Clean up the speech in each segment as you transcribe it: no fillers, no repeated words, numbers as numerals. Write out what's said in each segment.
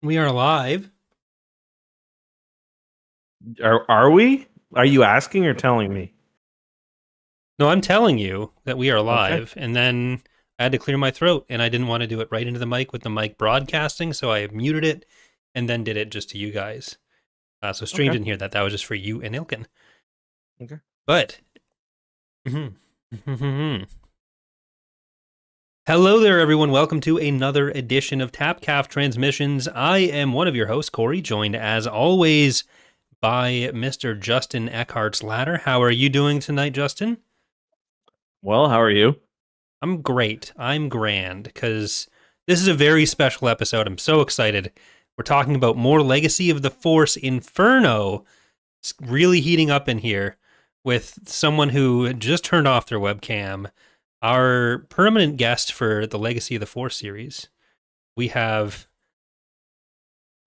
We are live. Are we? Are you asking or telling me? No, I'm telling you that we are Okay. live, and then I had to clear my throat, and I didn't want to do it right into the mic with the mic broadcasting, so I muted it and then did it just to you guys. So Stream Okay. didn't hear that. That was just for you and Ilkin. Okay. But hello there, everyone. Welcome to another edition of TapCaf Transmissions. I am one of your hosts, Corey, joined as always by Mr. Justin Eckhartsladder. How are you doing tonight, Justin? Well, how are you? I'm great. I'm grand because this is a very special episode. I'm so excited. We're talking about more Legacy of the Force Inferno. It's really heating up in here with someone who just turned off their webcam. Our permanent guest for the Legacy of the Force series. We have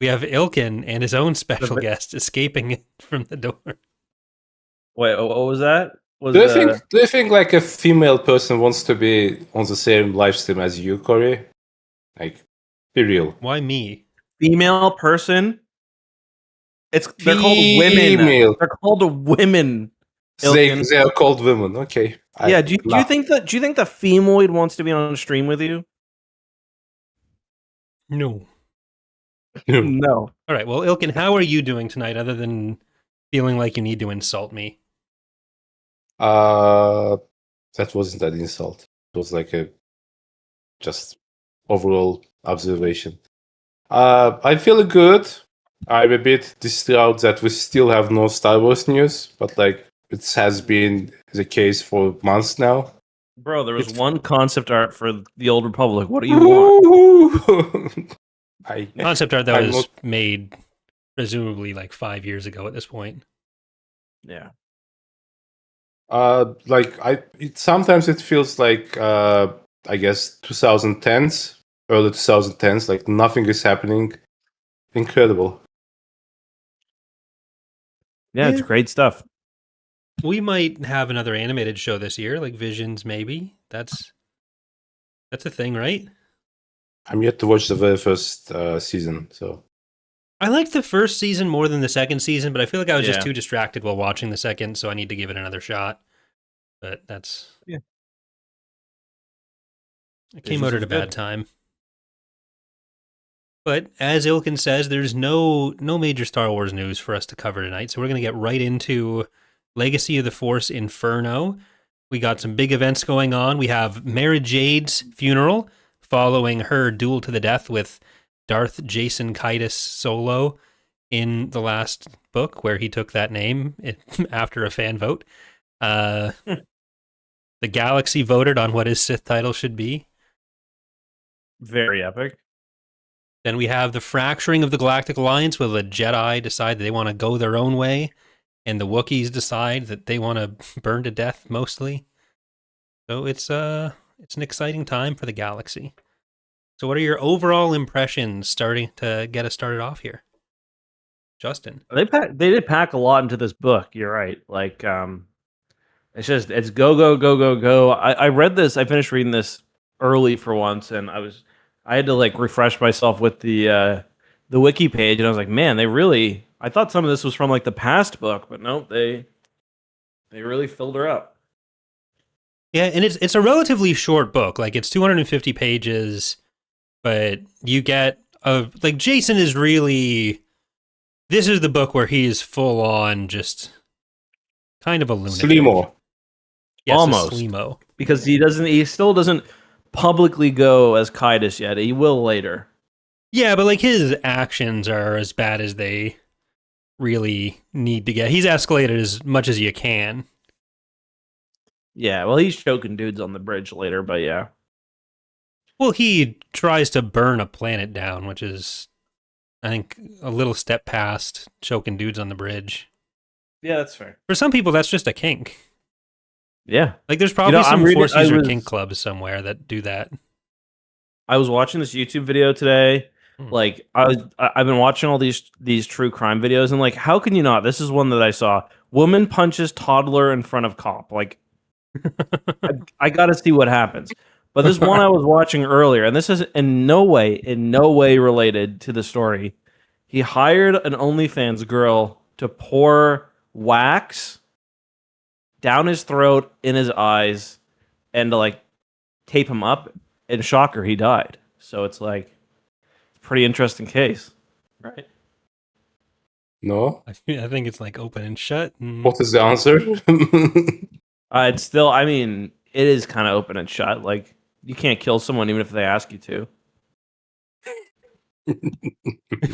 Ilkin and his own special guest escaping from the door. Wait, what was that? Do you think like a female person wants to be on the same live stream as you, Corey? Like, be real. Why me? female person? They're called women. Female. They're called women. They Ilkin. are called women. Okay. Yeah. Do you think the femoid wants to be on a stream with you? No. No. All right. Well, Ilkin, how are you doing tonight other than feeling like you need to insult me? That wasn't an insult. It was like a just overall observation. I'm feeling good. I'm a bit distraught that we still have no Star Wars news, but like it has been the case for months now. Bro, there was one concept art for the Old Republic. What do you want? Concept art that I'm was not- made presumably like 5 years ago at this point. Yeah. Sometimes it feels like I guess 2010s, early 2010s, like nothing is happening. Incredible. Yeah, it's Yeah. great stuff. We might have another animated show this year, like Visions maybe. That's a thing, right? I'm yet to watch the very first season, so I liked the first season more than the second season, but I feel like I was just Yeah. too distracted while watching the second, so I need to give it another shot. But that's Yeah. It came Visions out at was a bad good. time. But as Ilkin says, there's no major Star Wars news for us to cover tonight, so we're going to get right into Legacy of the Force Inferno. We got some big events going on. We have Mara Jade's funeral, following her duel to the death with Darth Jason Kaitis Solo in the last book, where he took that name after a fan vote. The galaxy voted on what his Sith title should be. Very epic. Then we have the fracturing of the Galactic Alliance, where the Jedi decide they want to go their own way, and the Wookiees decide that they want to burn to death mostly. So it's an exciting time for the galaxy. So what are your overall impressions starting to get us started off here? Justin. They did pack a lot into this book. You're right. Like, it's go go go go go. I read this. I finished reading this early for once, and I had to like refresh myself with the wiki page, and I was like, man, I thought some of this was from like the past book, but nope, they really filled her up. Yeah, and it's a relatively short book. Like, it's 250 pages, but you get like, Jason is really, this is the book where he is full on just kind of a lunatic. Slimo. Yes, Almost. a Slimo. Because he still doesn't publicly go as Kaitis yet. He will later. Yeah, but like, his actions are as bad as they really need to get. He's escalated as much as you can. Yeah, well, he's choking dudes on the bridge later, but yeah. Well, he tries to burn a planet down, which is, I think, a little step past choking dudes on the bridge. Yeah, that's fair. For some people, that's just a kink. Yeah. Like, there's probably some I'm Force reading- user I was- kink clubs somewhere that do that. I was watching this YouTube video today. Like, I've been watching all these true crime videos, and like, how can you not? This is one that I saw. Woman punches toddler in front of cop. Like, I got to see what happens. But this one I was watching earlier, and this is in no way related to the story. He hired an OnlyFans girl to pour wax down his throat, in his eyes, and to like tape him up. And shocker, he died. So it's like pretty interesting case, right? No? I think it's like open and shut. And What is the answer? It's still, I mean, it is kind of open and shut. Like you can't kill someone even if they ask you to.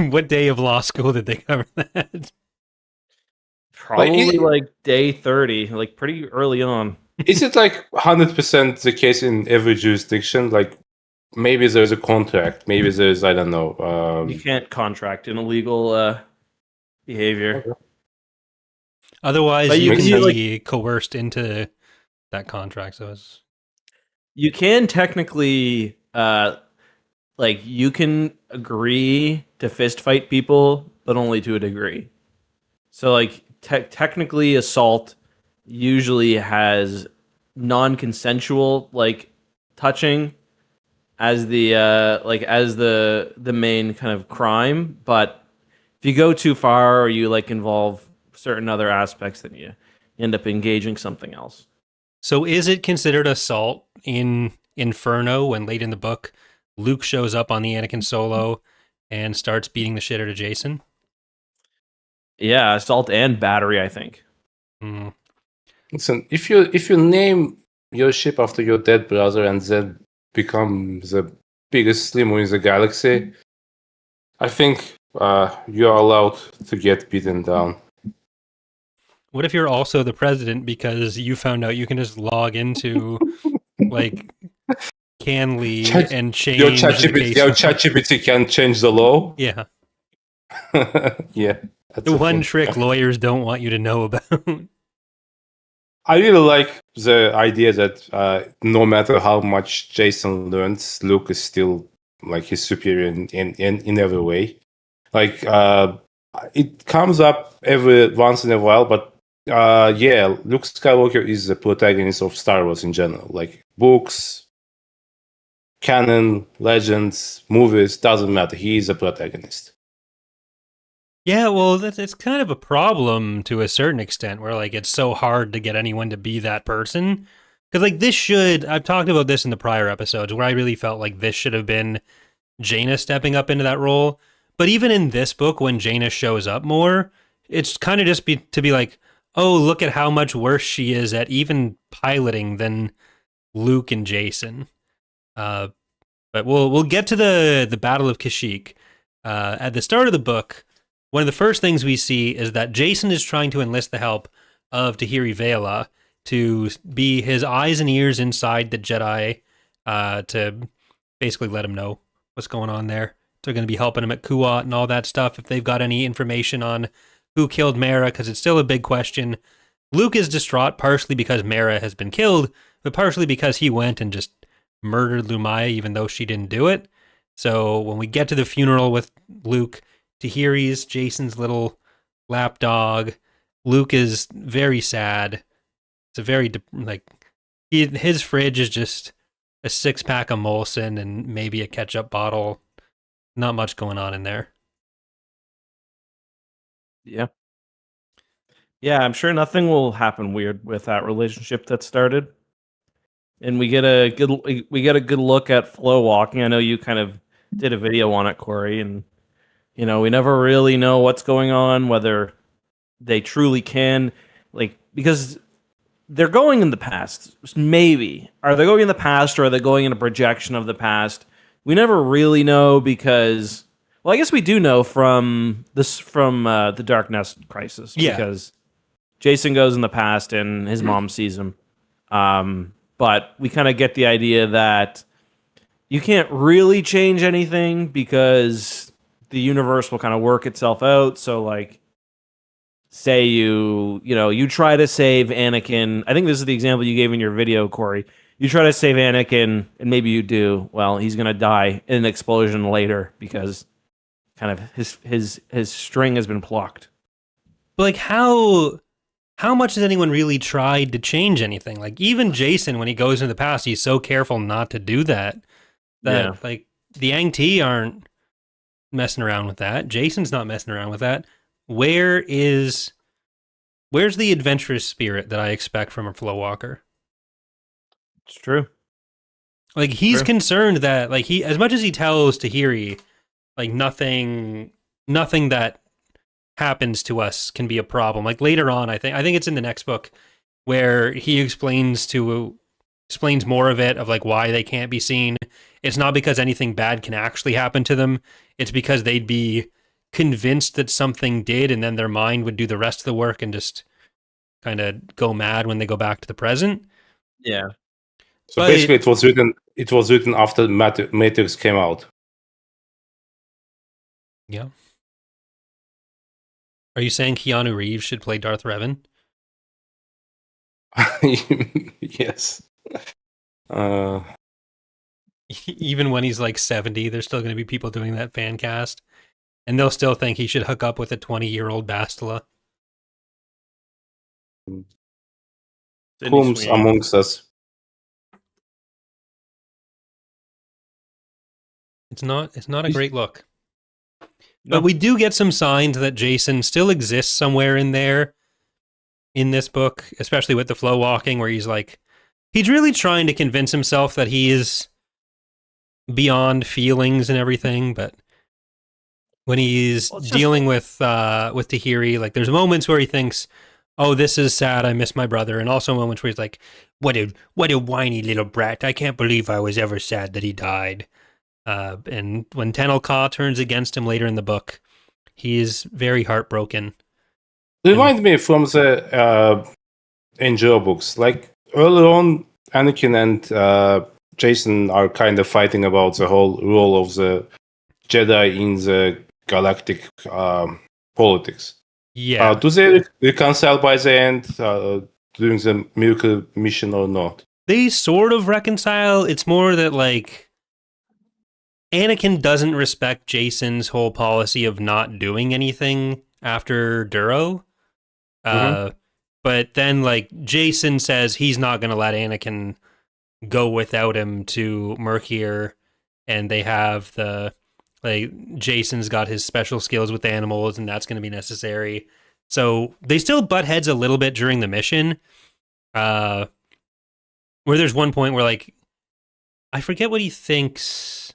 what day of law school did they cover that? Probably like day 30, like pretty early on. Is it like 100% the case in every jurisdiction? Like maybe there's a contract, maybe there's, I don't know. You can't contract in illegal behavior. Okay. Otherwise, But you you can can, be coerced into that contract. So it's You can technically, like, you can agree to fist fight people, but only to a degree. So, like, technically, assault usually has non-consensual, like, touching as the main kind of crime. But if you go too far or you like involve certain other aspects, then you end up engaging something else. So is it considered assault in Inferno when late in the book Luke shows up on the Anakin Solo and starts beating the shit out of Jason? Yeah, assault and battery, I think. Hmm. Listen, if you name your ship after your dead brother and then become the biggest limo in the galaxy, I think you're allowed to get beaten down. What if you're also the president because you found out you can just log into like Canly and change Your the ChatGPT can change the law. Yeah. Yeah. The one trick lawyers don't want you to know about. I really like the idea that no matter how much Jason learns, Luke is still like his superior in every way. Like it comes up every once in a while, but yeah, Luke Skywalker is the protagonist of Star Wars in general. Like books, canon, legends, movies, doesn't matter. He is a protagonist. Yeah, well, it's kind of a problem to a certain extent where, like, it's so hard to get anyone to be that person. Because, like, I've talked about this in the prior episodes where I really felt like this should have been Jaina stepping up into that role. But even in this book, when Jaina shows up more, it's kind of just to be like, oh, look at how much worse she is at even piloting than Luke and Jason. But we'll get to the Battle of Kashyyyk. At the start of the book, one of the first things we see is that Jason is trying to enlist the help of Tahiri Vela to be his eyes and ears inside the Jedi to basically let him know what's going on there. They're going to be helping him at Kuat and all that stuff if they've got any information on who killed Mara, because it's still a big question. Luke is distraught partially because Mara has been killed, but partially because he went and just murdered Lumaya even though she didn't do it. So when we get to the funeral with Luke, Tahiri's Jason's little lapdog. Luke is very sad. It's a very his fridge is just a 6-pack of Molson and maybe a ketchup bottle. Not much going on in there. Yeah. Yeah, I'm sure nothing will happen weird with that relationship that started. And we get a good look at Flo walking. I know you kind of did a video on it, Corey, and you know, we never really know what's going on, whether they truly can, like, because they're going in the past. Maybe. Are they going in the past or are they going in a projection of the past? We never really know because, well, I guess we do know from the Dark Nest Crisis. Yeah. Because Jason goes in the past and his mom sees him. But we kind of get the idea that you can't really change anything because the universe will kind of work itself out. So, like, say you try to save Anakin. I think this is the example you gave in your video, Corey. You try to save Anakin, and maybe you do. Well, he's gonna die in an explosion later because kind of his string has been plucked. But like, how how much has anyone really tried to change anything? Like even Jason, when he goes into the past, he's so careful not to do that. Yeah. Like the Yang T aren't messing around with that. Jason's not messing around with that. Where's the adventurous spirit that I expect from a flow walker? It's true. Like he's True. concerned that like he as much as he tells Tahiri, like nothing that happens to us can be a problem. Like later on, I think it's in the next book where he explains more of it of like why they can't be seen. It's not because anything bad can actually happen to them. It's because they'd be convinced that something did, and then their mind would do the rest of the work and just kind of go mad when they go back to the present. Yeah. So But basically, it was written after Matrix came out. Yeah. Are you saying Keanu Reeves should play Darth Revan? Yes. Even when he's like 70, there's still going to be people doing that fan cast. And they'll still think he should hook up with a 20-year-old Bastila. Whom's amongst us? It's not a great look. No. But we do get some signs that Jason still exists somewhere in there in this book, especially with the flow walking, where he's really trying to convince himself that he is beyond feelings and everything. But when he's dealing with Tahiri, like there's moments where he thinks, "Oh, this is sad. I miss my brother," and also moments where he's like, "What a whiny little brat! I can't believe I was ever sad that he died." And when Tenel Ka turns against him later in the book, he is very heartbroken. Remind me from the NGO books. Like earlier on, Anakin and Jason are kind of fighting about the whole role of the Jedi in the galactic politics. Yeah. Do they reconcile by the end during the miracle mission or not? They sort of reconcile. It's more that like Anakin doesn't respect Jason's whole policy of not doing anything after Duro. But then like Jason says he's not going to let Anakin go without him to Murkier, and they have Jason's got his special skills with animals, and that's going to be necessary. So they still butt heads a little bit during the mission. Where there's one point where like I forget what he thinks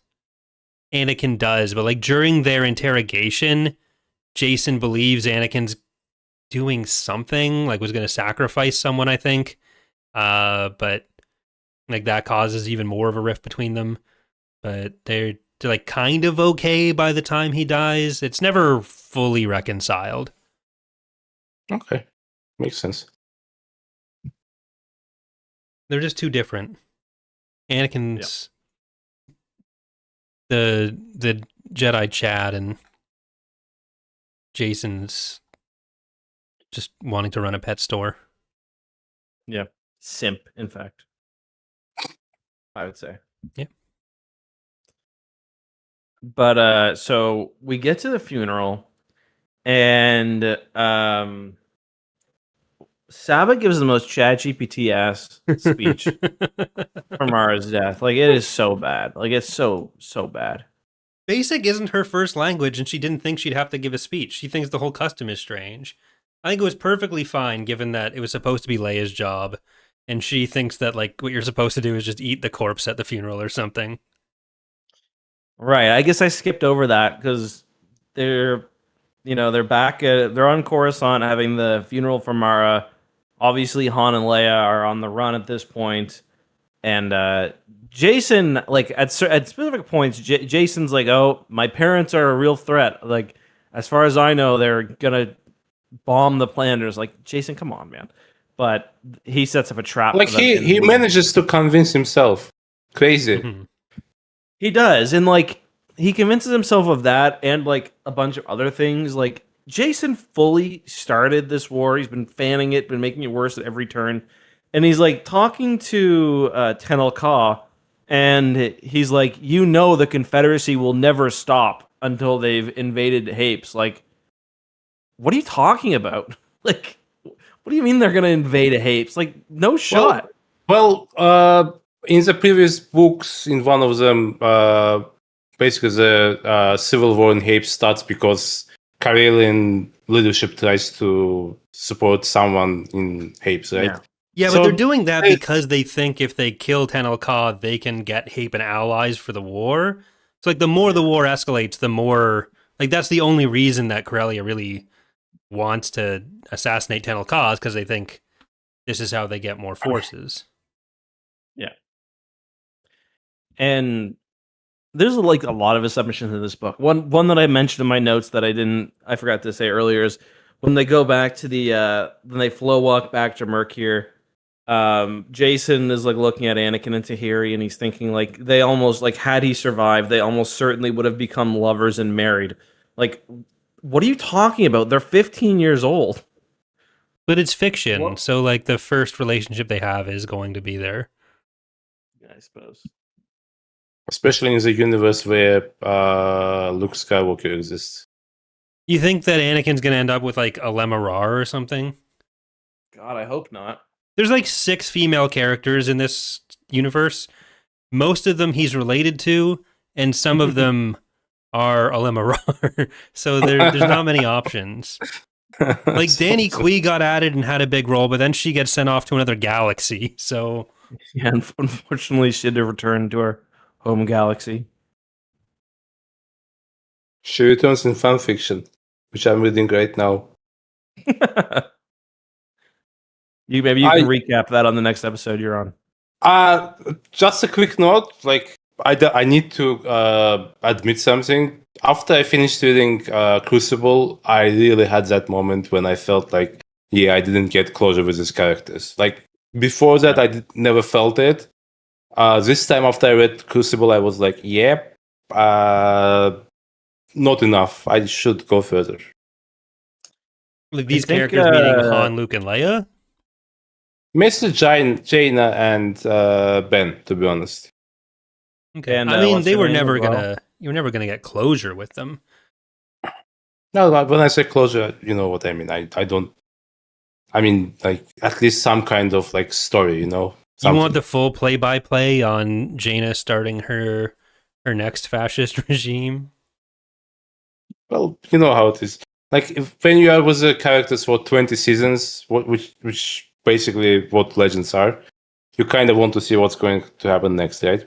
Anakin does, but like during their interrogation, Jason believes Anakin's doing something, like was going to sacrifice someone, I think. But like that causes even more of a rift between them. But they're like kind of okay by the time he dies. It's never fully reconciled. Okay, makes sense. They're just too different. Anakin's the Jedi Chad, and Jason's just wanting to run a pet store. Yeah. Simp, in fact. I would say. Yeah. But so we get to the funeral, and Saba gives the most ChatGPT ass speech for Mara's death. Like it is so bad. Like it's so bad. Basic isn't her first language, and she didn't think she'd have to give a speech. She thinks the whole custom is strange. I think it was perfectly fine, given that it was supposed to be Leia's job, and she thinks that like what you're supposed to do is just eat the corpse at the funeral or something. Right. I guess I skipped over that because they're back they're on Coruscant having the funeral for Mara. Obviously, Han and Leia are on the run at this point, and Jason, like at specific points, Jason's like, "Oh, my parents are a real threat. Like, as far as I know, they're gonna bomb the planet." It's like, Jason, come on, man. But he sets up a trap. Like he manages to convince himself. Crazy. Mm-hmm. He does, and like he convinces himself of that, and like a bunch of other things. Like Jason fully started this war. He's been fanning it, been making it worse at every turn, and he's like talking to Tenel Ka, and he's like, the Confederacy will never stop until they've invaded Hapes. Like, what are you talking about? Like, What do you mean they're gonna invade apes? Like, no shot. Well, in the previous books, in one of them, basically the civil war in Hapes starts because Karelian leadership tries to support someone in Hapes, right? Yeah. Yeah, So but they're doing that they- because they think if they kill Tenel Ka, they can get Hape and allies for the war. So, like, the more the war escalates, the more like that's the only reason that Corellia really wants to assassinate Tenel Ka is because they think this is how they get more forces. And there's like a lot of assumptions in this book. One that I mentioned in my notes that I forgot to say earlier is when they go back to when they flow walk back to Mercure, Jason is like looking at Anakin and Tahiri and he's thinking like they almost like had he survived, they almost certainly would have become lovers and married. Like, what are you talking about? They're 15 years old. But it's fiction, What? so like the first relationship they have is going to be there. Yeah, I suppose. especially in the universe where Luke Skywalker exists. You think that Anakin's going to end up with like a Lemarar or something? God, I hope not. There's like 6 female characters in this universe. Most of them he's related to, and some of them are a Lemarar. So there's not many options. Like Danny Quee got added and had a big role, but then she gets sent off to another galaxy. So Yeah, unfortunately, she had to return to her home galaxy. She returns in fanfiction, which I'm reading right now. You can recap that on the next episode you're on. Just a quick note, like I need to admit something. After I finished reading Crucible, I really had that moment when I felt like, yeah, I didn't get closure with these characters. Like before that, never felt it. This time after I read Crucible, I was like, yep, not enough. I should go further. like these think, characters meaning Han, Luke, and Leia. Mostly Jaina and Ben, to be honest. Okay, And, I mean what's they her were name never as well? gonna. You were never gonna get closure with them. No, but when I say closure, you know what I mean. I don't. I mean, like at least some kind of like story, you know. You want the full play-by-play on Jaina starting her next fascist regime? Well, you know how it is. Like when you are with the characters for 20 seasons, which basically what legends are, you kind of want to see what's going to happen next, right?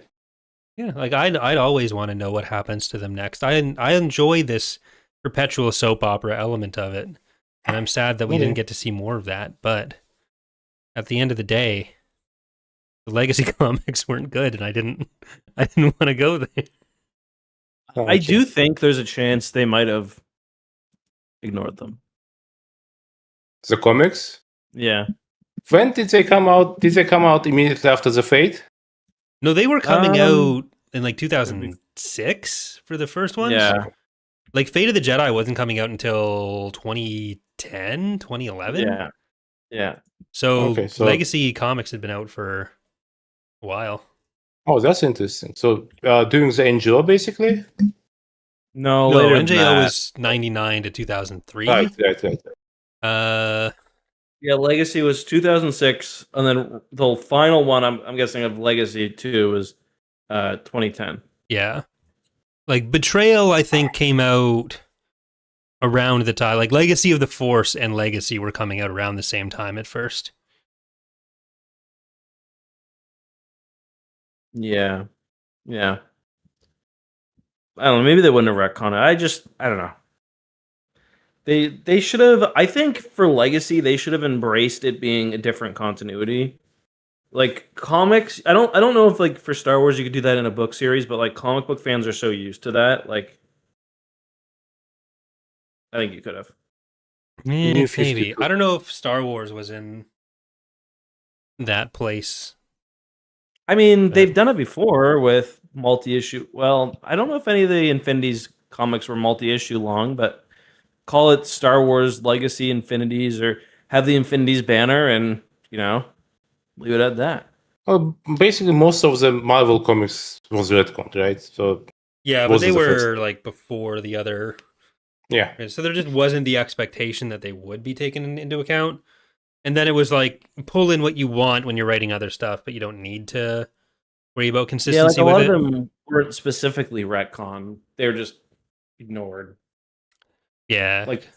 Yeah, like I'd always want to know what happens to them next. I enjoy this perpetual soap opera element of it, and I'm sad that we didn't get to see more of that. But at the end of the day, the legacy comics weren't good, and I didn't want to go there. I do think there's a chance they might have ignored them. The comics. Yeah. When did they come out? Did they come out immediately after the Fate? No, they were coming out in like 2006 for the first ones. Yeah. Like Fate of the Jedi wasn't coming out until 2010, 2011. Yeah. Yeah. So, Okay, so- Legacy Comics had been out for a while. Oh, that's interesting. So doing the NGO basically. No, No, later than NJO that. was 99 to 2003. Right. Yeah, Legacy was 2006, and then the final one I'm guessing of Legacy 2 was 2010. Yeah. Like Betrayal, I think, came out around the time. Like Legacy of the Force and Legacy were coming out around the same time at first. Yeah. Yeah. I don't know, maybe they wouldn't have retconned it. I don't know. They should have, I think for Legacy they should have embraced it being a different continuity. Like comics, I don't know if like for Star Wars you could do that in a book series, but like comic book fans are so used to that, like I think you could have. New 50. Maybe. I don't know if Star Wars was in that place. I mean, they've done it before with multi-issue. Well, I don't know if any of the Infinities comics were multi-issue long, but call it Star Wars Legacy Infinities or have the Infinities banner and, leave it at that. Well, basically, most of the Marvel comics was retconned, right? So Yeah, but Those they are the were first- like before the other. yeah, So there just wasn't the expectation that they would be taken into account. And then it was like pull in what you want when you're writing other stuff, but you don't need to worry about Yeah, like consistency a with lot of it. them weren't specifically retcon; they were just ignored. Yeah. Like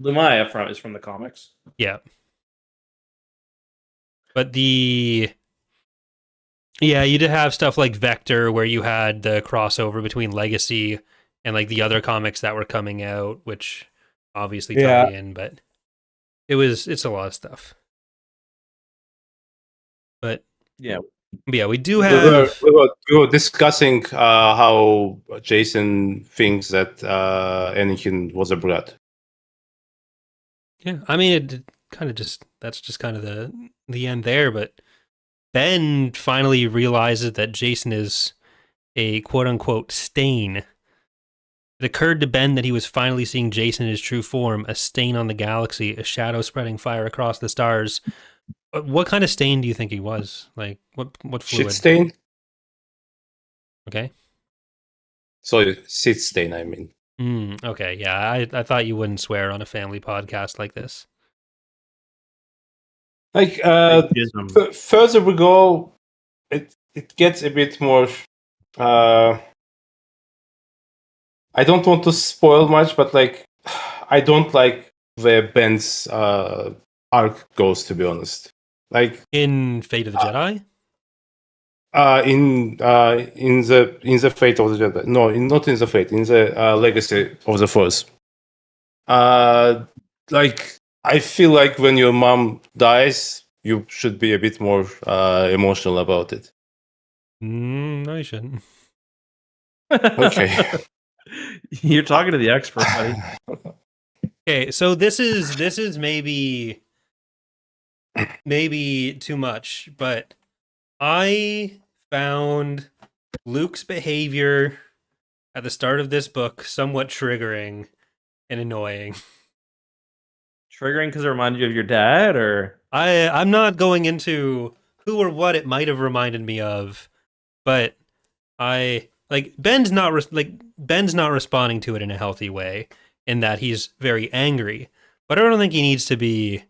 Lumaya is from the comics. Yeah. But you did have stuff like Vector where you had the crossover between Legacy and like the other comics that were coming out, which obviously tie in, but it's a lot of stuff. But Yeah, we do we have were discussing how Jason thinks that Anakin was a brat. I mean it kind of just that's just kind of the end there, but Ben finally realizes that Jason is a quote unquote stain. It occurred to Ben that he was finally seeing Jason in his true form, a stain on the galaxy, a shadow spreading fire across the stars. What kind of stain do you think he was? Like, what fluid? Shit stain? Okay. Sorry, Sith stain, I mean. Okay, yeah, I thought you wouldn't swear on a family podcast like this. Like, Jism. further we go, it gets a bit more... I don't want to spoil much, but like, I don't like where Ben's arc goes, to be honest. Like In Fate of the Jedi? in the Fate of the Jedi. No, not in the Fate. In the Legacy of the Force. Like I feel like when your mom dies, you should be a bit more emotional about it. No, you shouldn't. Okay. You're talking to the expert, buddy. Okay, so this is maybe too much, but I found Luke's behavior at the start of this book somewhat triggering and annoying. Triggering because it reminded you of your dad, or I'm not going into who or what it might have reminded me of, but I like Ben's not responding to it in a healthy way, in that he's very angry. But I don't think he needs to be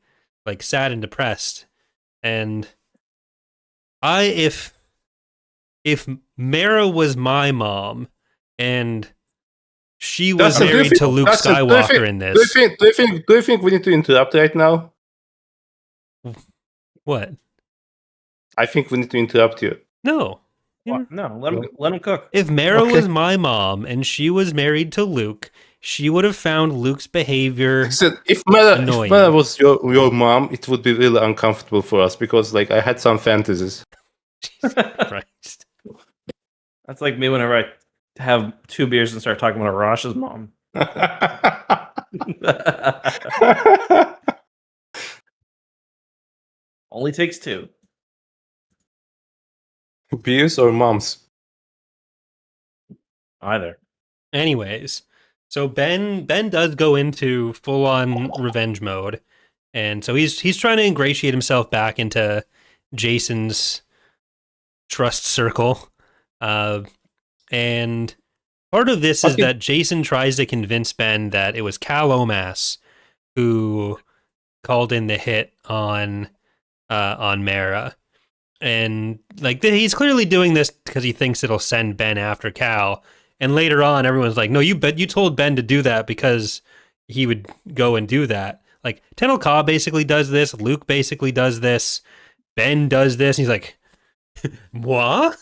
like sad and depressed. And if Mara was my mom and she was married to Luke Skywalker in this, Do you think we need to interrupt right now? what? I think we need to interrupt you. No. no, let him cook. If Mara Okay. was my mom and she was married to Luke, she would have found Luke's behavior If Mara annoying. was your mom, it would be really uncomfortable for us because like I had some fantasies. Christ. That's like me whenever I have 2 beers and start talking about Arash's mom. Only takes 2. Beers or moms? Either. Anyways, so Ben does go into full on revenge mode, and so he's trying to ingratiate himself back into Jason's trust circle, and part of this is that Jason tries to convince Ben that it was Cal Omas who called in the hit on Mara. And like he's clearly doing this because he thinks it'll send Ben after Cal. And later on, everyone's like, "No, you told Ben to do that because he would go and do that." Like Tenel Ka basically does this. Luke basically does this. Ben does this. And he's like, "Moi?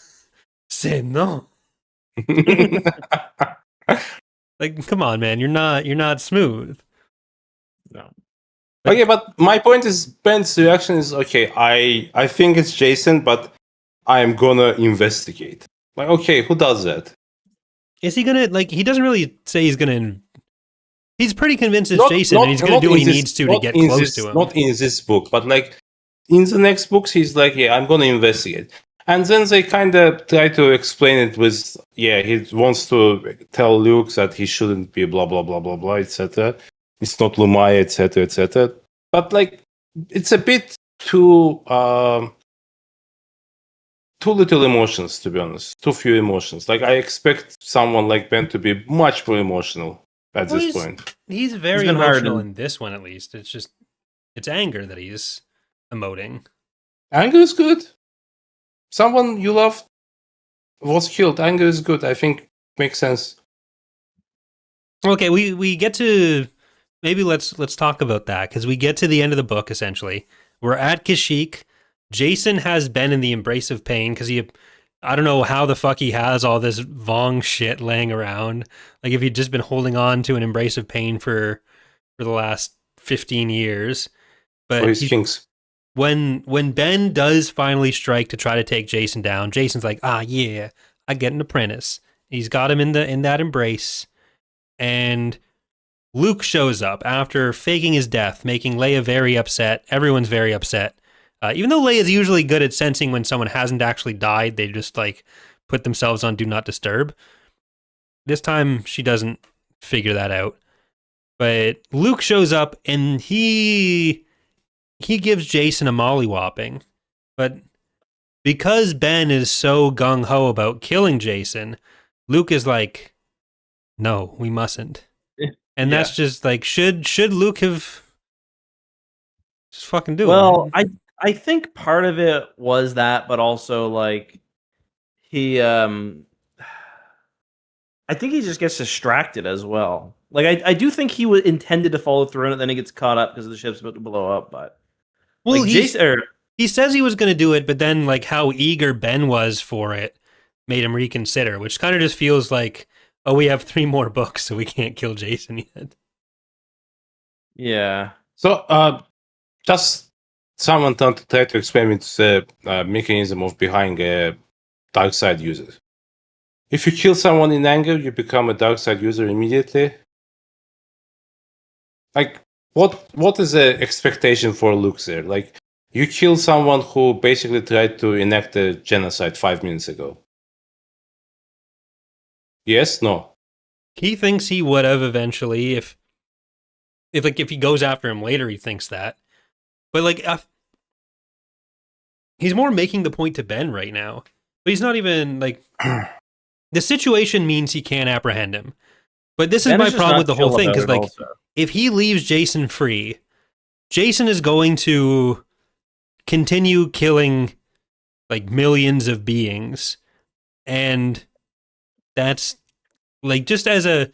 C'est non." Like, come on, man. You're not smooth. No. Okay, but my point is Ben's reaction is okay. I think it's Jason, but I am gonna investigate. Like, okay, who does that? Is he gonna like? He doesn't really say he's gonna. He's pretty convinced it's Jason, and he's gonna do what he needs to get close to him. Not in this book, but like in the next books, he's like, yeah, I'm gonna investigate. And then they kind of try to explain it with, yeah, he wants to tell Luke that he shouldn't be blah blah blah blah blah, etc. It's not Lumaya, etc., etc. But like, it's a bit too little emotions, to be honest. Too few emotions. Like I expect someone like Ben to be much more emotional at this point. He's very He's been hired emotional in- in this one, at least. It's anger that he's emoting. Anger is good. Someone you love was killed. Anger is good. I think makes sense. Okay, we get to maybe let's talk about that because we get to the end of the book. Essentially, we're at Kashyyyk. Jason has been in the embrace of pain because I don't know how the fuck he has all this Vong shit laying around. Like if he'd just been holding on to an embrace of pain for the last 15 years. For But his kinks. when Ben does finally strike to try to take Jason down, Jason's like, yeah, I get an apprentice. He's got him in that embrace. And Luke shows up after faking his death, making Leia very upset. Everyone's very upset. Even though Leia's usually good at sensing when someone hasn't actually died, they just like put themselves on Do Not Disturb. This time she doesn't figure that out. But Luke shows up and he gives Jason a mollywhopping. But because Ben is so gung-ho about killing Jason, Luke is like, no, we mustn't. And that's just like, should Luke have just fucking do it? Well, I think part of it was that, but also like he I think he just gets distracted as well. Like I do think he intended to follow through on it, then he gets caught up because the ship's about to blow up. But well, like Jason, he says he was going to do it, but then like how eager Ben was for it made him reconsider, which kind of just feels like, oh, we have 3 more books, so we can't kill Jason yet. Yeah. So just someone try to explain me the mechanism of behind a dark side user. If you kill someone in anger, you become a dark side user immediately. Like, what is the expectation for Luke there? Like, you kill someone who basically tried to enact a genocide 5 minutes ago. Yes? No? He thinks he would have eventually if he goes after him later, he thinks that. But like, he's more making the point to Ben right now. But he's not even like the situation means he can't apprehend him. But this is my problem with the whole thing because like, if he leaves Jason free, Jason is going to continue killing like millions of beings, and that's like just as a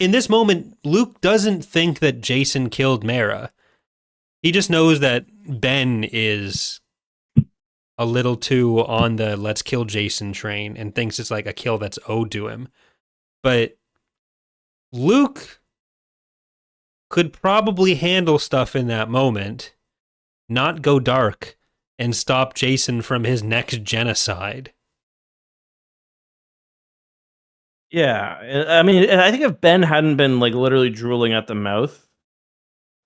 in this moment, Luke doesn't think that Jason killed Mara. He just knows that Ben is a little too on the let's kill Jason train and thinks it's like a kill that's owed to him. But Luke could probably handle stuff in that moment, not go dark, and stop Jason from his next genocide. Yeah, I mean, I think if Ben hadn't been like literally drooling at the mouth,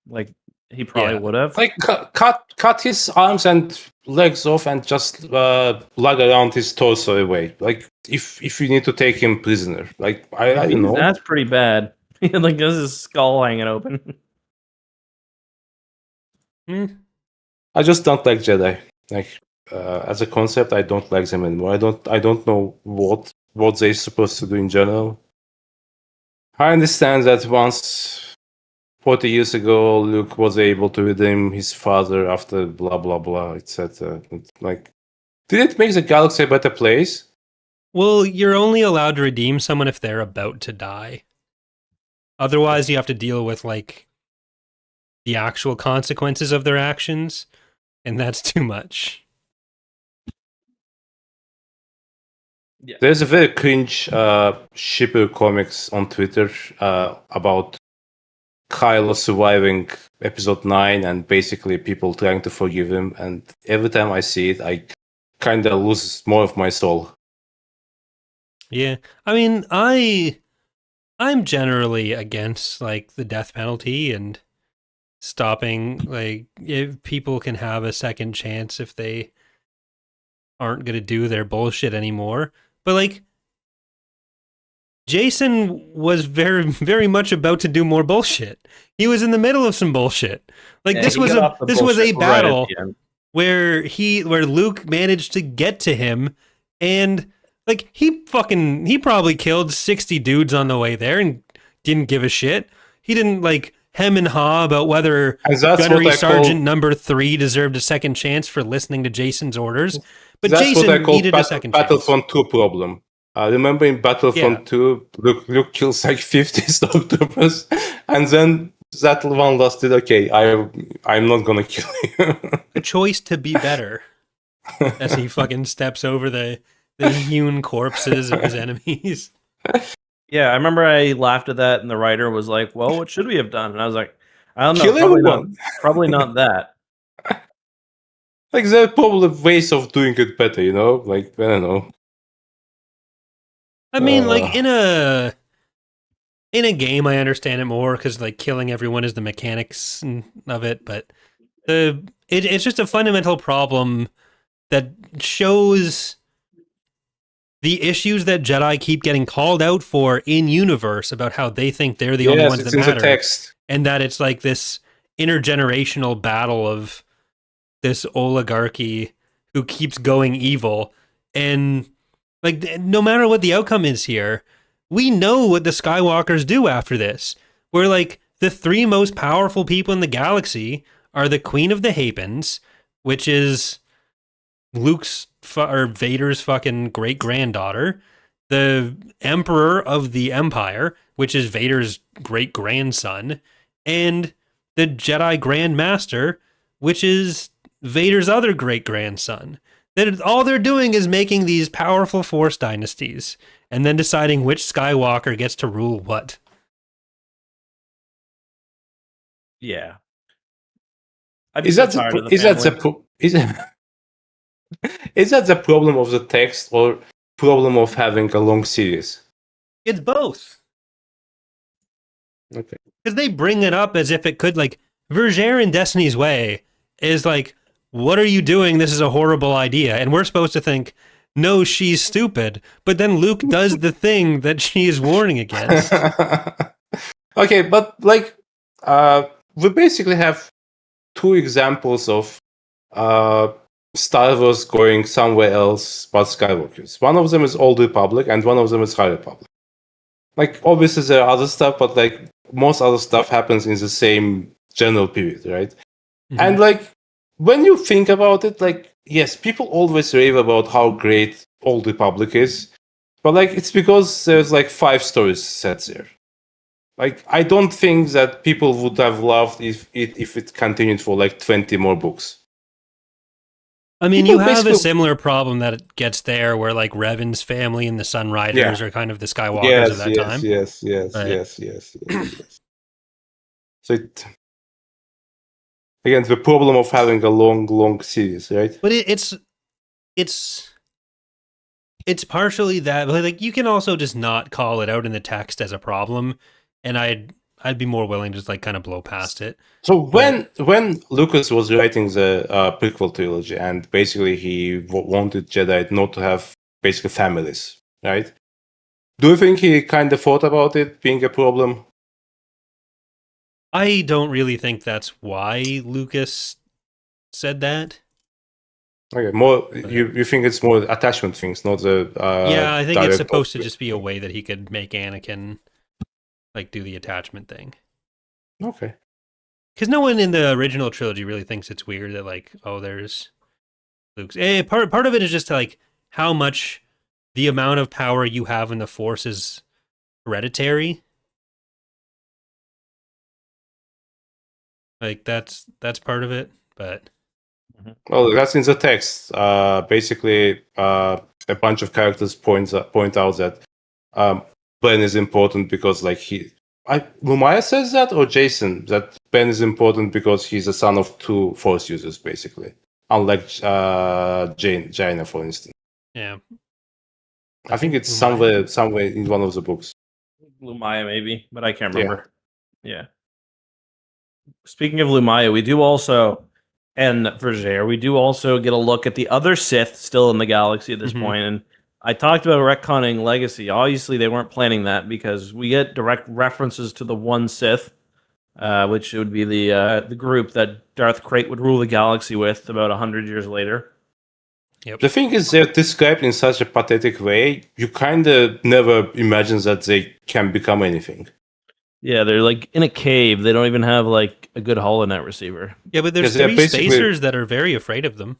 like he probably would have. Like cut his arms and legs off and just lug around his torso away. Like if you need to take him prisoner, like I don't know. That's pretty bad. Like there's his skull hanging open. I just don't like Jedi. Like as a concept, I don't like them anymore. I don't know what they're supposed to do in general. I understand that once 40 years ago, Luke was able to redeem his father after blah blah blah, etc. Like, did it make the galaxy a better place? Well, you're only allowed to redeem someone if they're about to die. Otherwise, you have to deal with like the actual consequences of their actions, and that's too much. Yeah. There's a very cringe shipper comics on Twitter about Kylo surviving episode 9 and basically people trying to forgive him. And every time I see it, I kind of lose more of my soul. Yeah, I mean, I'm generally against like the death penalty and stopping like if people can have a second chance if they aren't going to do their bullshit anymore. But like Jason was very very much about to do more bullshit. He was in the middle of some bullshit. Like this was a battle where Luke managed to get to him, and like he probably killed 60 dudes on the way there and didn't give a shit. He didn't like hem and haw about whether And that's what Gunnery I Sergeant call number 3 deserved a second chance for listening to Jason's orders. But that's what I Jason call needed a second chance. Battlefront 2 problem. Remember in Battlefront 2, Luke kills like 50 stormtroopers, and then that one last did, okay, I'm not gonna kill you. A choice to be better as he fucking steps over the hewn corpses of his enemies. Yeah, I remember I laughed at that, and the writer was like, "Well, what should we have done?" And I was like, "I don't know, Kill everyone. probably not that." Like there are probably ways of doing it better, you know? Like I don't know. I mean, like in a game, I understand it more because like killing everyone is the mechanics of it, but it's just a fundamental problem that shows the issues that Jedi keep getting called out for in universe about how they think they're the only ones it's that in the matter, text. and that it's like this intergenerational battle of this oligarchy who keeps going evil, and like no matter what the outcome is here, we know what the Skywalkers do after this. We're like the 3 most powerful people in the galaxy are the Queen of the Hapens, which is or Vader's fucking great granddaughter, the Emperor of the Empire, which is Vader's great grandson, and the Jedi Grand Master, which is Vader's other great grandson. That all they're doing is making these powerful Force dynasties and then deciding which Skywalker gets to rule what. Yeah. Is that the problem of the text or problem of having a long series? It's both. Okay. Because they bring it up as if it could, like, Vergere in Destiny's Way is like, what are you doing? This is a horrible idea. And we're supposed to think, no, she's stupid. But then Luke does the thing that she is warning against. Okay, but like, we basically have 2 examples of Star Wars going somewhere else but Skywalkers. One of them is Old Republic and one of them is High Republic. Like, obviously there are other stuff, but like most other stuff happens in the same general period, right? Mm-hmm. And like, when you think about it, like, yes, people always rave about how great Old Republic is, but like, it's because there's like 5 stories set there. Like, I don't think that people would have loved if it continued for like 20 more books. I mean, people you have a similar problem that it gets there, where like Revan's family and the Sunriders are kind of the Skywalkers of that time. Yes. So again, the problem of having a long series, right? But it's partially that, but like you can also just not call it out in the text as a problem, and I'd be more willing to just like kind of blow past it. So when Lucas was writing the prequel trilogy, and basically he wanted Jedi not to have basically families, right? Do you think he kind of thought about it being a problem? I don't really think that's why Lucas said that. Okay, more you think it's more attachment things, not the yeah, I think it's supposed to just be a way that he could make Anakin like do the attachment thing. Okay. Because no one in the original trilogy really thinks it's weird that like, oh, there's Luke's. Part of it is just like how much the amount of power you have in the Force is hereditary. Like that's part of it, but well, that's in the text. Basically, a bunch of characters point out that Ben is important because, like, Lumaya says that, or Jason, that Ben is important because he's a son of 2 Force users, basically, unlike Jaina, for instance. Yeah, I think it's somewhere in one of the books. Lumaya, maybe, but I can't remember. Yeah. Speaking of Lumaya, we do also, and Vergere, we do also get a look at the other Sith still in the galaxy at this point. And I talked about retconning Legacy. Obviously, they weren't planning that because we get direct references to the one Sith, which would be the group that Darth Krayt would rule the galaxy with about 100 years later. Yep. The thing is, they're described in such a pathetic way, you kind of never imagine that they can become anything. Yeah, they're like in a cave. They don't even have like a good HoloNet receiver. Yeah, but there's Because they're three basically- spacers that are very afraid of them.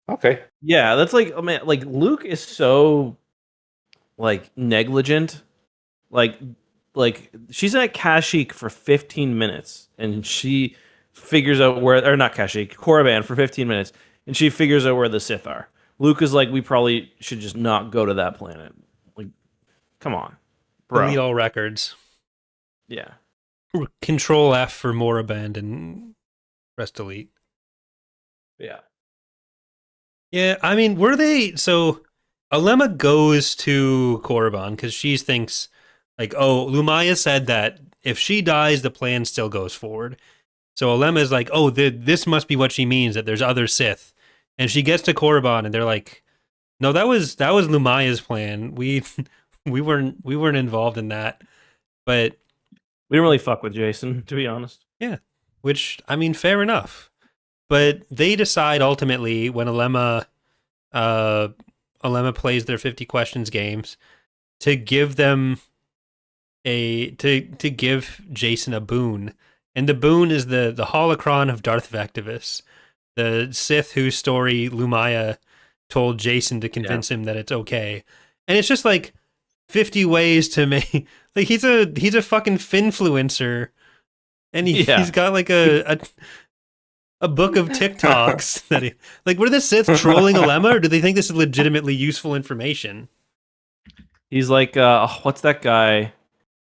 Okay. Yeah, that's like, oh man, like Luke is so like negligent. Like she's at Kashyyyk for 15 minutes and she figures out where, or not Kashyyyk, Korriban for 15 minutes, and she figures out where the Sith are. Luke is like, we probably should just not go to that planet. Like, come on, bro. Delete all records. Yeah. Control F for more abandon. Press delete. Yeah. Yeah, I mean, were they so? Alema goes to Korriban because she thinks, like, oh, Lumaya said that if she dies, the plan still goes forward. So Alema is like, oh, this must be what she means, that there's other Sith. And she gets to Korriban, and they're like, no, that was Lumaya's plan. We weren't involved in that. But We don't really fuck with Jason, to be honest. yeah, which I mean, fair enough. But they decide ultimately when Alema plays their 50 questions games to give them to give Jason a boon. And the boon is the holocron of Darth Vectivus, the Sith whose story Lumaya told Jason to convince him that it's okay. And it's just like 50 ways to make, like, he's a fucking finfluencer, and he's got like a book of TikToks that he, like, were the Sith trolling Alema, or do they think this is legitimately useful information? He's like, what's that guy?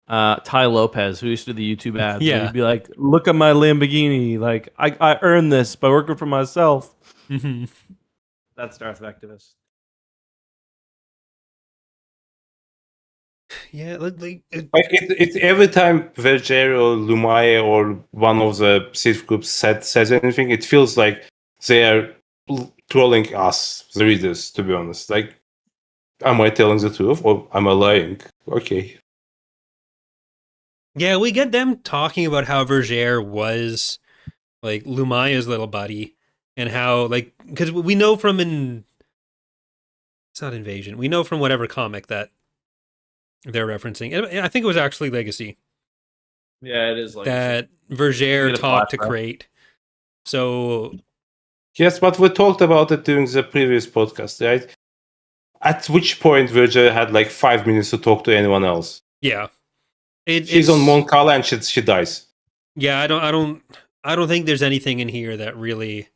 Ty Lopez, who used to do the YouTube ads. Yeah. He'd be like, look at my Lamborghini. Like, I earned this by working for myself. Mm-hmm. That's Darth Vectivus. Yeah, like It's every time Verger or Lumaya or one of the Sith groups says anything, it feels like they are trolling us, the readers, to be honest. Like, am I telling the truth or am I lying? Okay. yeah, we get them talking about how Verger was like Lumaya's little buddy, and how, like, because we know from it's not Invasion, we know from whatever comic that they're referencing, and I think it was actually Legacy, Yeah, it is like that Verger Get a talked to flashback. Crate. So Yes, but we talked about it during the previous podcast, right? At which point Verger had like 5 minutes to talk to anyone else. yeah, She's on Mon Cala and she dies. Yeah, I don't think there's anything in here that really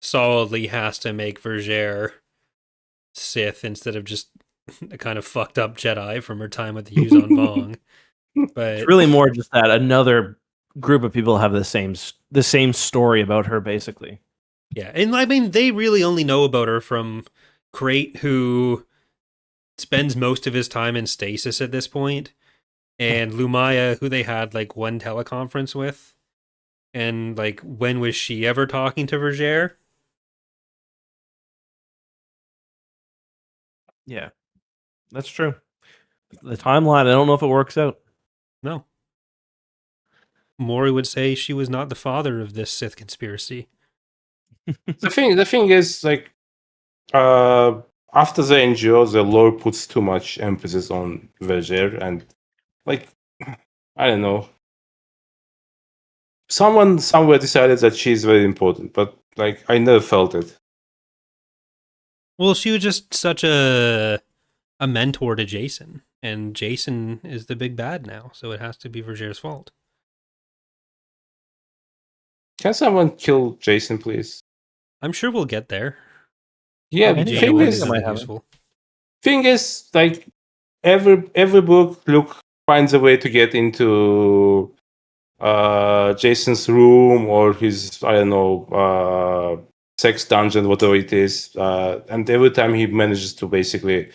solidly has to make Verger Sith instead of just a kind of fucked up Jedi from her time with the Yuzon Vong. But it's really more just that another group of people have the same story about her, basically. yeah, and I mean, they really only know about her from Crate, who spends most of his time in stasis at this point, and Lumaya, who they had like one teleconference with. And like, when was she ever talking to Verger? Yeah, that's true. The timeline, I don't know if it works out. No. Maury would say she was not the father of this Sith conspiracy. The thing is, like, after the NGO, the lore puts too much emphasis on Verger, and, like, I don't know. Someone somewhere decided that she's very important, but, like, I never felt it. Well, she was just such a mentor to Jason, and Jason is the big bad now, so it has to be Verger's fault. Can someone kill Jason, please? I'm sure we'll get there. Yeah, Maybe the Jay will thing do is, something useful. like, every book, Luke finds a way to get into Jason's room or his, I don't know, sex dungeon, whatever it is, and every time he manages to basically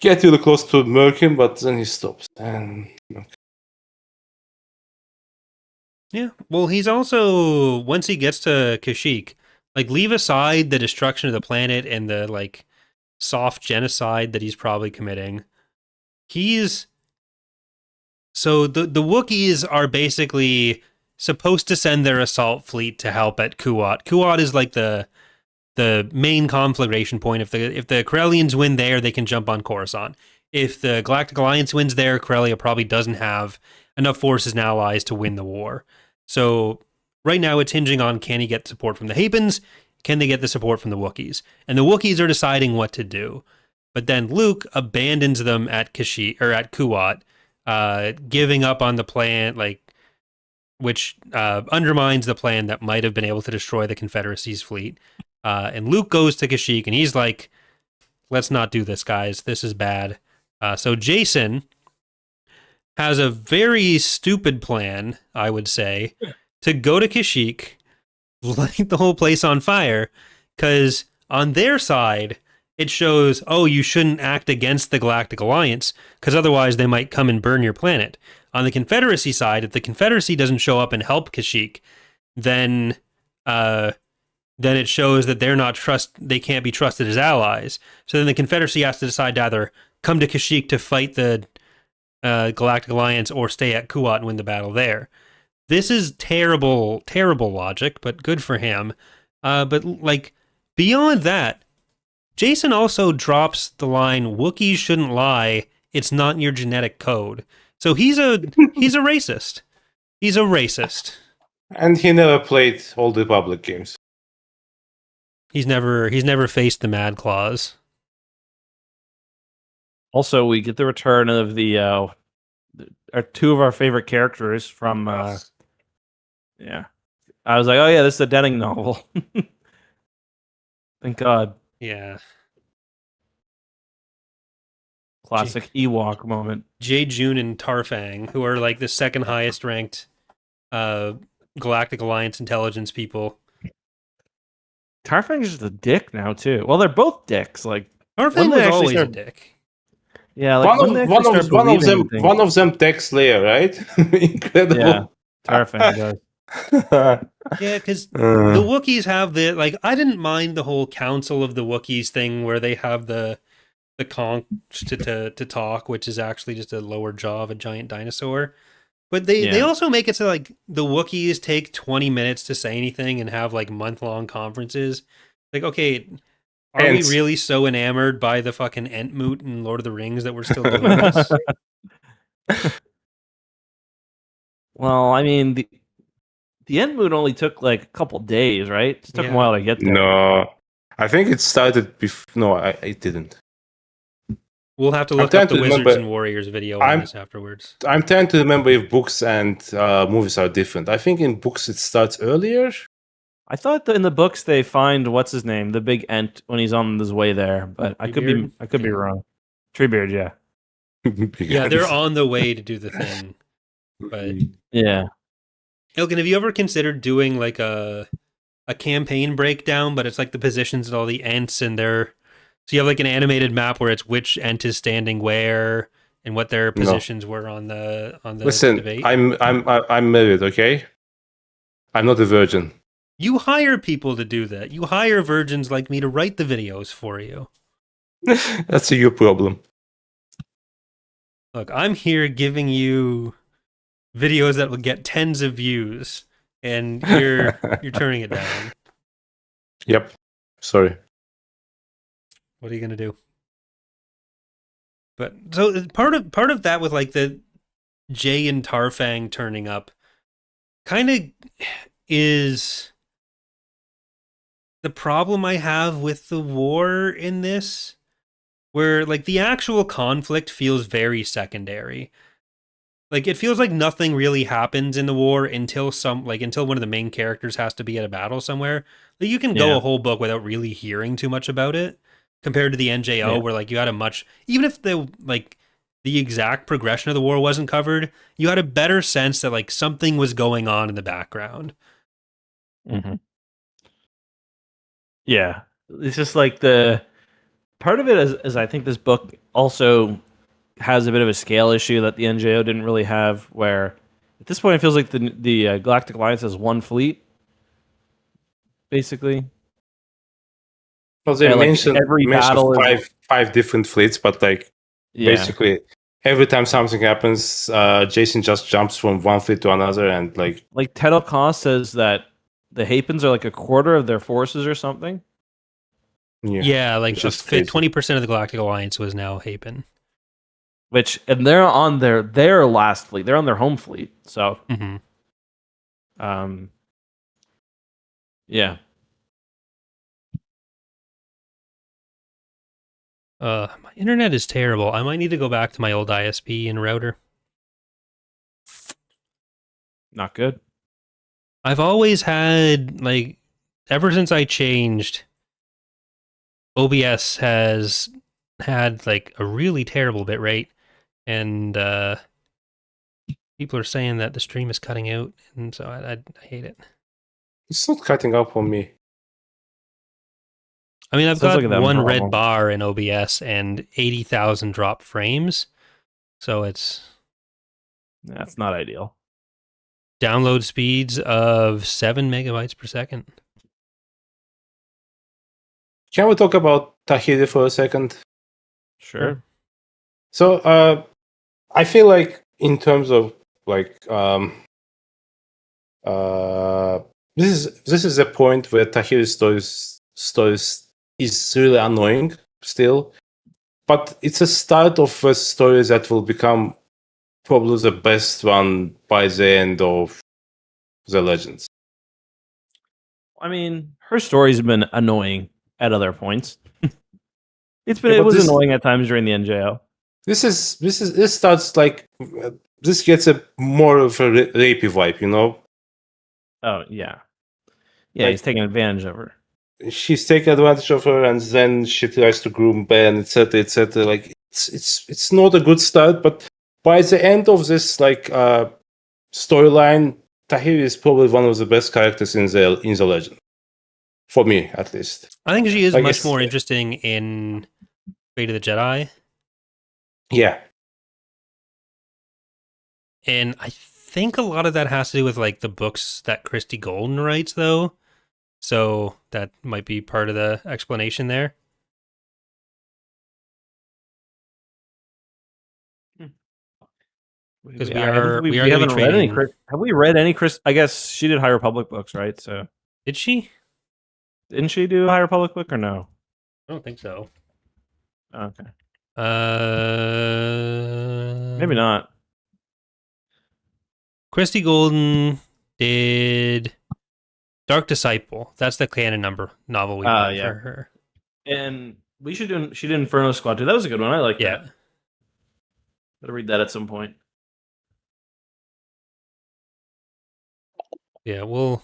get really close to murk him, but then he stops. And Yeah. Well, he's also, once he gets to Kashyyyk, like, leave aside the destruction of the planet and the, like, soft genocide that he's probably committing. So the Wookiees are basically supposed to send their assault fleet to help at Kuat. Kuat is like the main conflagration point. If the Corellians win there, they can jump on Coruscant. if the Galactic Alliance wins there, Corellia probably doesn't have enough forces and allies to win the war. So right now it's hinging on, can he get support from the Hapens? Can they get the support from the Wookiees? And the Wookiees are deciding what to do. But then Luke abandons them at Kashyyyk or at Kuat, giving up on the plan, which undermines the plan that might have been able to destroy the Confederacy's fleet. And Luke goes to Kashyyyk, and he's like, let's not do this, guys. This is bad. So Jason has a very stupid plan, I would say, to go to Kashyyyk, light the whole place on fire, because on their side, it shows, oh, you shouldn't act against the Galactic Alliance, because otherwise they might come and burn your planet. On the Confederacy side, if the Confederacy doesn't show up and help Kashyyyk, then it shows that they can't be trusted as allies. So then the Confederacy has to decide to either come to Kashyyyk to fight the Galactic Alliance or stay at Kuat and win the battle there. This is terrible, terrible logic, but good for him. But beyond that, Jason also drops the line, Wookiees shouldn't lie, it's not in your genetic code. So he's a racist. He's a racist. And he never played Old Republic games. He's never faced the Mad Claws. Also, we get the return of the two of our favorite characters from. Yeah, I was like, oh yeah, this is a Denning novel. Thank God. Yeah. Classic Ewok moment. June and Tarfang, who are like the second highest ranked Galactic Alliance intelligence people. Tarfang's just a dick now too. Well, they're both dicks. Like Tarfang was always a dick. Yeah, like one of them takes Leia, right? Incredible. Yeah, Tarfang does. Yeah, because the Wookiees have I didn't mind the whole Council of the Wookiees thing where they have the conch to talk, which is actually just a lower jaw of a giant dinosaur. But they also make it so the Wookiees take 20 minutes to say anything and have month-long conferences. Okay, are we really so enamored by the fucking Entmoot in Lord of the Rings that we're still doing this? Well, I mean, the Entmoot only took a couple days, right? It took a while to get there. No, I think it started before. No, it didn't. We'll have to look up the Wizards and Warriors video on this afterwards. I'm trying to remember if books and movies are different. I think in books it starts earlier. I thought that in the books they find what's his name, the big Ent, when he's on his way there, but I could be wrong. Treebeard, yeah. Yeah, they're on the way to do the thing. But yeah. Ilkin, have you ever considered doing a campaign breakdown, but it's the positions of all the Ents and their... So you have an animated map where it's which Ent is standing where and what their positions were on the debate? Listen, I'm married, okay? I'm not a virgin. You hire people to do that. You hire virgins like me to write the videos for you. That's your problem. Look, I'm here giving you videos that will get tens of views, and you're turning it down. Yep. Sorry. What are you gonna do? But so part of that with the Jay and Tarfang turning up kind of is the problem I have with the war in this, where the actual conflict feels very secondary. It feels like nothing really happens in the war until until one of the main characters has to be at a battle somewhere. You can go a whole book without really hearing too much about it, compared to the NJO, where you had even if the exact progression of the war wasn't covered, you had a better sense that something was going on in the background. Mm-hmm. Yeah, it's just the part of it is I think this book also has a bit of a scale issue that the NJO didn't really have, where at this point it feels like the Galactic Alliance has one fleet, basically. Well, they mentioned five different fleets, but basically every time something happens, Jason just jumps from one fleet to another, and Ted O'Connor says that the Hapens are a quarter of their forces or something. Yeah, 20% of the Galactic Alliance was now Hapen. and they're on their last fleet. They're on their home fleet. So, Mhm. Yeah. My internet is terrible. I might need to go back to my old ISP and router. Not good. I've always had, like, ever since I changed, OBS has had, like, a really terrible bit rate, and people are saying that the stream is cutting out, and so I hate it. It's not cutting out for me. I mean, I've Sounds got like a them one problem. red bar in OBS and 80,000 drop frames, so it's That's not ideal. download speeds of 7 megabytes per second. Can we talk about Tahiri for a second? Sure. So, I feel like in terms of like this is a point where Tahiri stories is really annoying still, but it's a start of a story that will become probably the best one by the end of the Legends. I mean, her story's been annoying at other points. It Yeah, but was this- annoying at times during the NJO. This starts like this gets a more of a rapey vibe, you know. Oh yeah, yeah. Like- He's taking advantage of her. She's taking advantage of her, and then she tries to groom Ben, etc., etc. Like it's not a good start, but by the end of this storyline, Tahiri is probably one of the best characters in the Legend, for me at least. I think she is Like, much it's- more interesting in Fate of the Jedi, Yeah, and I think a lot of that has to do with like the books that Christy Golden writes, though. So that might be part of the explanation there. Because we are we gonna be haven't read any. trading. Have we read any Chris? I guess she did High Republic books, right? So Did she? didn't she do a High Republic book or no? I don't think so. Okay, Uh, maybe not. Christy Golden did Dark Disciple. That's the canon number novel we bought yeah. for her. And she did Inferno Squad too. That was a good one. I like Yeah. that. Gotta read that at some point. Yeah, well,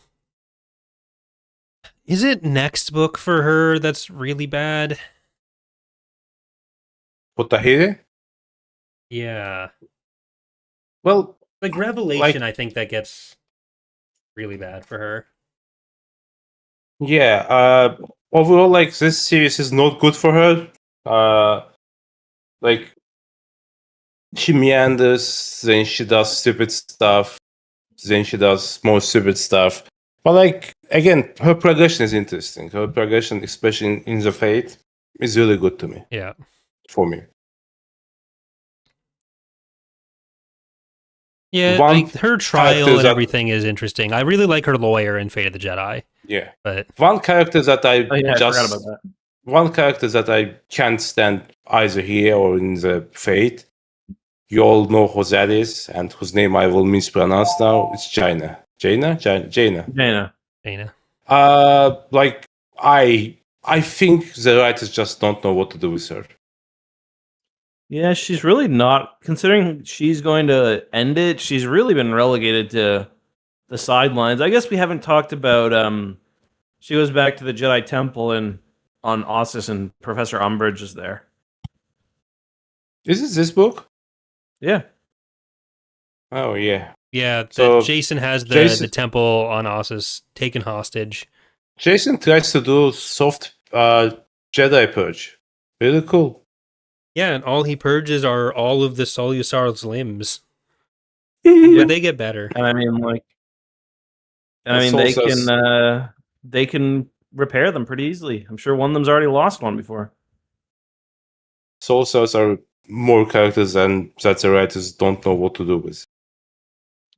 is it next book for her that's really bad? for Tahiri. Yeah. Well, Like Revelation, I think that gets really bad for her. yeah. Overall, like this series is not good for her. Like she meanders, then she does stupid stuff, then she does more stupid stuff. But like again, her progression is interesting. Her progression, especially in the Fate, is really good to me. Yeah. For me, Yeah, One like her trial character and that- everything is interesting. I really like her lawyer in Fate of the Jedi, yeah. but One character that I Oh yeah, I forgot just about that. one character that I can't stand either here or in the Fate. You all know who that is, and whose name I will mispronounce now. It's Jaina. Jaina. Jaina. Dana. Like I think the writers just don't know what to do with her. Yeah, she's really not. Considering she's going to end it, she's really been relegated to the sidelines. I guess we haven't talked about. She goes back to the Jedi Temple and on Ossus, and Professor Umbridge is there. Is it this book? Yeah. Oh yeah. Yeah, So, Jason has the Jason- temple on Ossus taken hostage. Jason tries to do soft Jedi purge. Really cool. Yeah, and all he purges are all of the Solusar's limbs. Yeah. But they get better. And I mean, like, and I That's mean, also they can repair them pretty easily. I'm sure one of them's already lost one before. Soul Cells are more characters than that the writers don't know what to do with.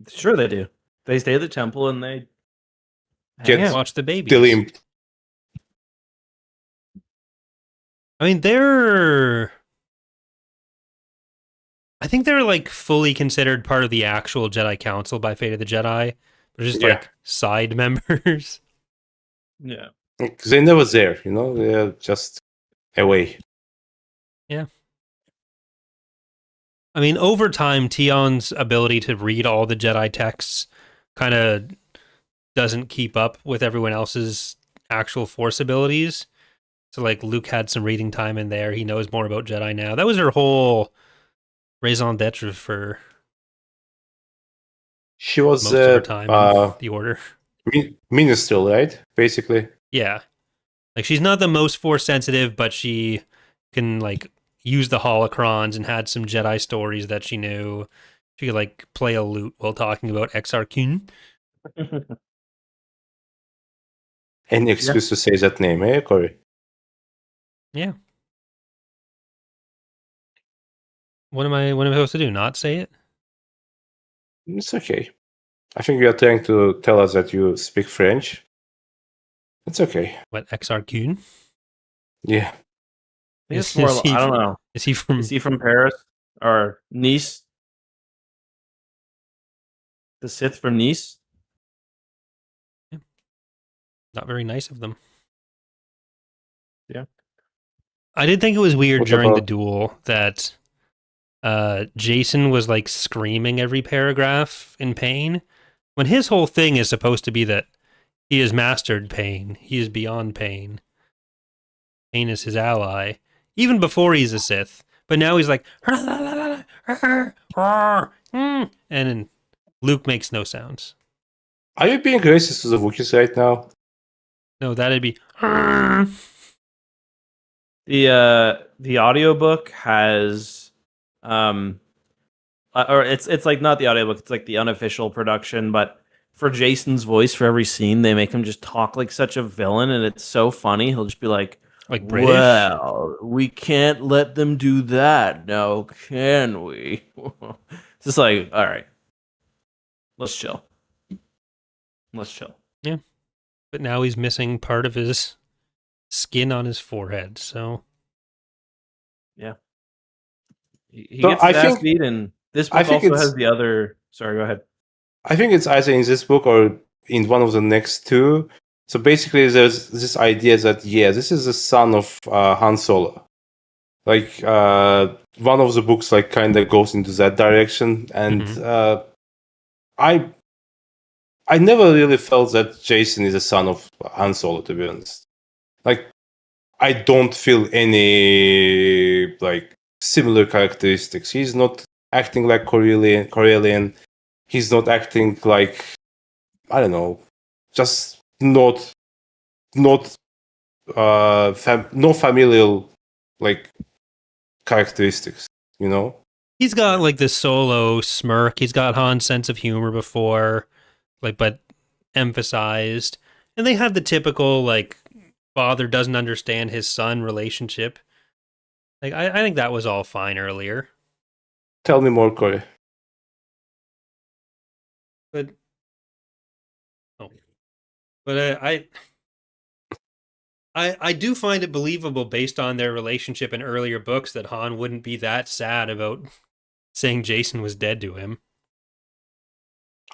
Sure, they do. They stay at the temple and they Get- hang out. Watch the babies. Still I mean, they're I think they're like fully considered part of the actual Jedi Council by Fate of the Jedi. They're just Yeah. like side members. Yeah. Because they're never there, they're just away. I mean, over time, Tion's ability to read all the Jedi texts kind of doesn't keep up with everyone else's actual Force abilities. So, like, Luke had some reading time in there. He knows more about Jedi now. That was her whole raison d'etre for She was most of her time in the Order. minstrel, right? Basically. Yeah. Like, she's not the most Force sensitive, but she can, like, use the holocrons and had some Jedi stories that she knew. She could, like, play a lute while talking about Eckhartsladder. Any excuse to say that name, eh, Corey? Yeah. What am I supposed to do? Not say it? It's okay. I think you are trying to tell us that you speak French. It's okay. What, Eckhartsladder? Yeah. I think it's more. I don't know. Is he from? Is he from Paris or Nice? The Sith from Nice? Not very nice of them. Yeah. I did think it was weird What during the about- duel that Jason was like screaming every paragraph in pain, when his whole thing is supposed to be that he has mastered pain. He is beyond pain. Pain is his ally, even before he's a Sith. But now he's like, and then Luke makes no sounds. Are you being racist to the Wookiees right now? No, that'd be. The audiobook has or it's like not the audiobook, it's like the unofficial production, but for Jason's voice for every scene they make him just talk like such a villain, and it's so funny. He'll just be like British. Well, we can't let them do that now, can we? It's just like, all right, let's chill. But now he's missing part of his skin on his forehead, so He So gets I his ass think- beat, and this I book think also it's- has the other. Sorry, go ahead. I think it's either in this book or in one of the next two. So basically, there's this idea that this is the son of Han Solo. Like one of the books, like kind of goes into that direction, and I never really felt that Jason is a son of Han Solo. To be honest, like I don't feel any like similar characteristics. He's not acting like Corellian. He's not acting like, I don't know, just not no familial like characteristics, he's got like the Solo smirk. He's got Han's sense of humor before, like, but emphasized. And they had the typical like father doesn't understand his son relationship. Like I think that was all fine earlier. Tell me more, Corey. But I do find it believable based on their relationship in earlier books that Han wouldn't be that sad about saying Jason was dead to him.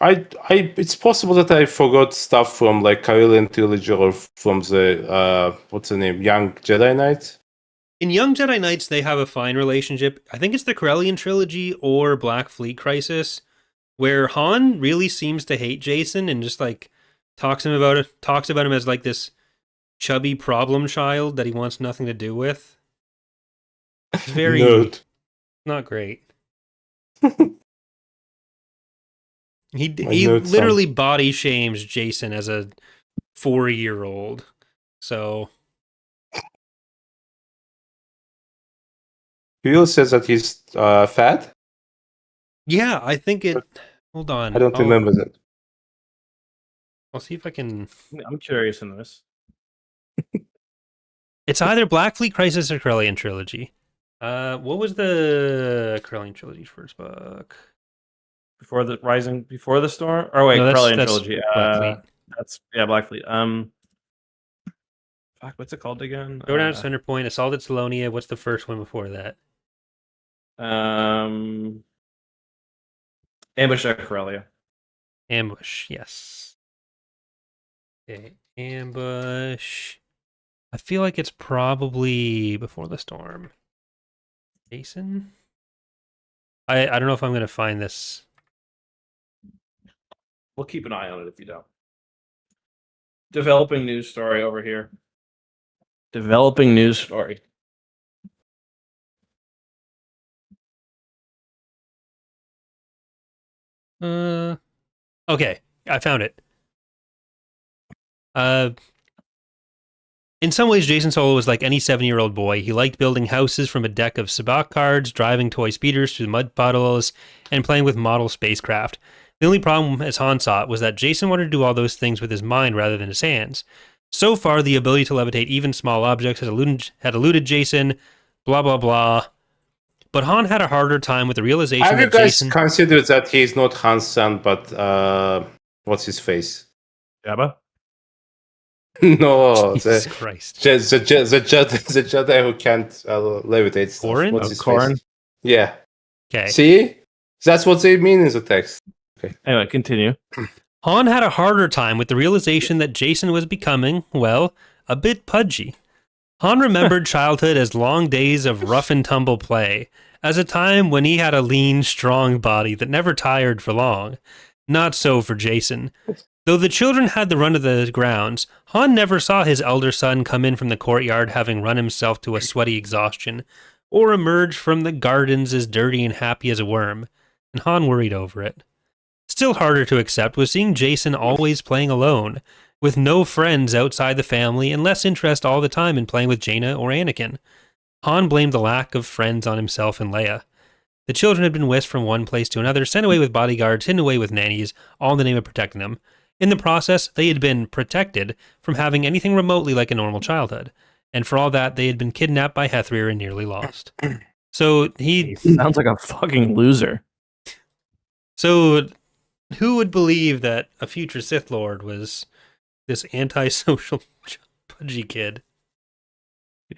It's possible that I forgot stuff from like Corellian trilogy or from the what's the name, Young Jedi Knight. In Young Jedi Knights, they have a fine relationship. I think it's the Corellian trilogy or Black Fleet Crisis, where Han really seems to hate Jason and just like talks about him as like this chubby problem child that he wants nothing to do with. It's very Nerd. not great. He nerd son. literally body shames Jason as a 4-year-old. So Will says that he's fat. yeah, I think it. Hold on, I don't remember that. I'll see if I can. I'm curious in this. It's either Black Fleet Crisis or Corellian Trilogy. What was the Corellian Trilogy's first book? Before the Storm? Or wait, No, Corellian that's trilogy. Black Fleet. That's Black Fleet. Fuck, what's it called again? Go down to Center Point, Assault at Salonia. What's the first one before that? Ambush at Corellia. Ambush, yes. Okay, ambush. I feel like it's probably before the storm. Jason? I don't know if I'm going to find this. We'll keep an eye on it if you don't. Developing news story over here. Developing news story. Okay, I found it. In some ways, Jason Solo was like any 7-year-old boy. He liked building houses from a deck of sabacc cards, driving toy speeders through mud puddles, and playing with model spacecraft. The only problem, as Han saw it, was that Jason wanted to do all those things with his mind rather than his hands. So far, the ability to levitate even small objects had eluded Jason, blah, blah, blah. But Han had a harder time with the realization Have you that guys Jason... considered that he's not Han's son, but what's his face? Jabba? No, Jesus Christ. the Jedi who can't levitate stuff. Corrin? What's his Corrin? face? Yeah. Okay. See? That's what they mean in the text. Anyway, continue. Han had a harder time with the realization that Jason was becoming, well, a bit pudgy. Han remembered childhood as long days of rough and tumble play, as a time when he had a lean, strong body that never tired for long. Not so for Jason. Though the children had the run of the grounds, Han never saw his elder son come in from the courtyard having run himself to a sweaty exhaustion, or emerge from the gardens as dirty and happy as a worm, and Han worried over it. Still harder to accept was seeing Jason always playing alone, with no friends outside the family and less interest all the time in playing with Jaina or Anakin. Han blamed the lack of friends on himself and Leia. The children had been whisked from one place to another, sent away with bodyguards, hidden away with nannies, all in the name of protecting them. In the process, they had been protected from having anything remotely like a normal childhood. And for all that, they had been kidnapped by Hethrir and nearly lost. So He sounds like a fucking loser. So who would believe that a future Sith Lord was this antisocial pudgy kid?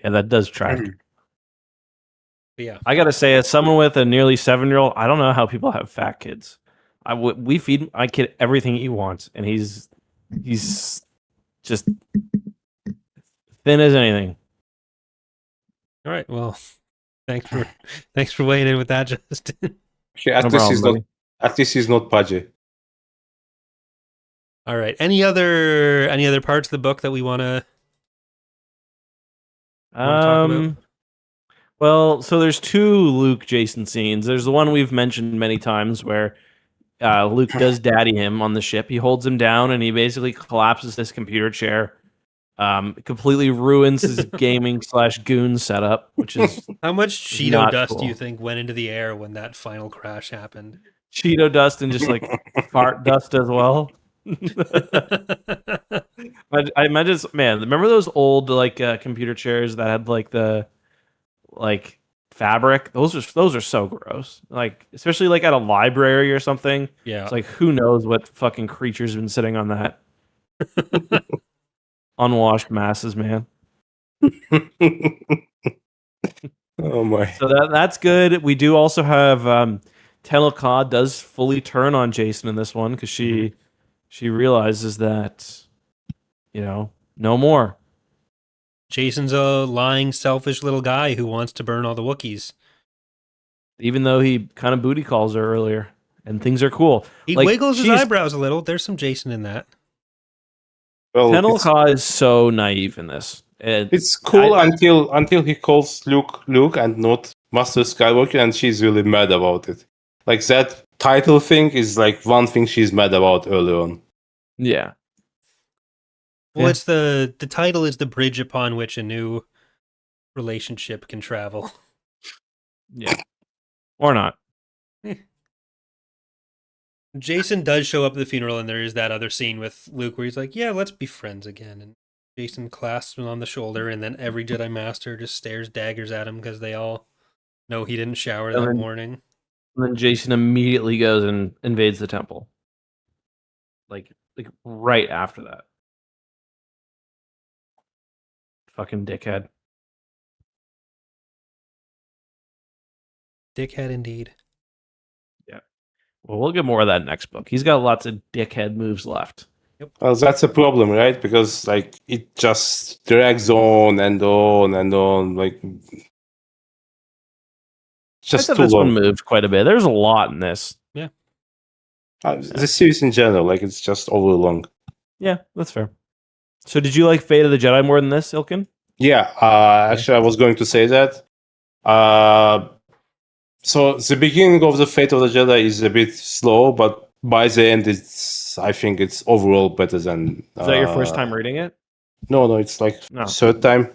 Yeah, that does track. But yeah. I gotta say, as someone with a nearly 7-year-old, I don't know how people have fat kids. We feed my kid everything he wants, and he's just thin as anything. All right. Well, thanks for weighing in with that, Justin. Okay, at least he's not pudgy. All right. Any other parts of the book that we want to talk about? Well, so there's 2 Luke Jason scenes. There's the one we've mentioned many times where Luke does daddy him on the ship. He holds him down and he basically collapses this computer chair. Completely ruins his gaming / goon setup, which is how much Cheeto not dust cool. do you think went into the air when that final crash happened? Cheeto dust and just like fart dust as well. I imagine, man. Remember those old like computer chairs that had like the fabric? Those are so gross. Like especially like at a library or something. Yeah. It's like who knows what fucking creature's been sitting on that. Unwashed masses, man. Oh my! So that's good. We do also have Tenel Ka does fully turn on Jason in this one because she realizes that no more. Jason's a lying, selfish little guy who wants to burn all the Wookiees. Even though he kind of booty calls her earlier, and things are cool. He wiggles his eyebrows a little. There's some Jason in that. Well, Tenel Ka is so naive in this. It's cool until he calls Luke and not Master Skywalker, and she's really mad about it. Like that title thing is like one thing she's mad about early on. Yeah. Well, it's the title is the bridge upon which a new relationship can travel. Yeah. Or not. Jason does show up at the funeral, and there is that other scene with Luke where he's like, yeah, let's be friends again. And Jason clasps him on the shoulder, and then every Jedi Master just stares daggers at him because they all know he didn't shower that morning. And then Jason immediately goes and invades the temple. Like right after that. Fucking dickhead. Dickhead indeed. Well, we'll get more of that next book. He's got lots of dickhead moves left. Well, that's a problem, right? Because like it just drags on and on and on, like I just thought too this one long. moved quite a bit. There's a lot in this. The series in general, like it's just over long. Yeah, that's fair. So, did you like Fate of the Jedi more than this, Ilkin? Yeah, actually, I was going to say that. So the beginning of the Fate of the Jedi is a bit slow, but by the end, I think it's overall better than. Is that your first time reading it? No, it's like No. third time.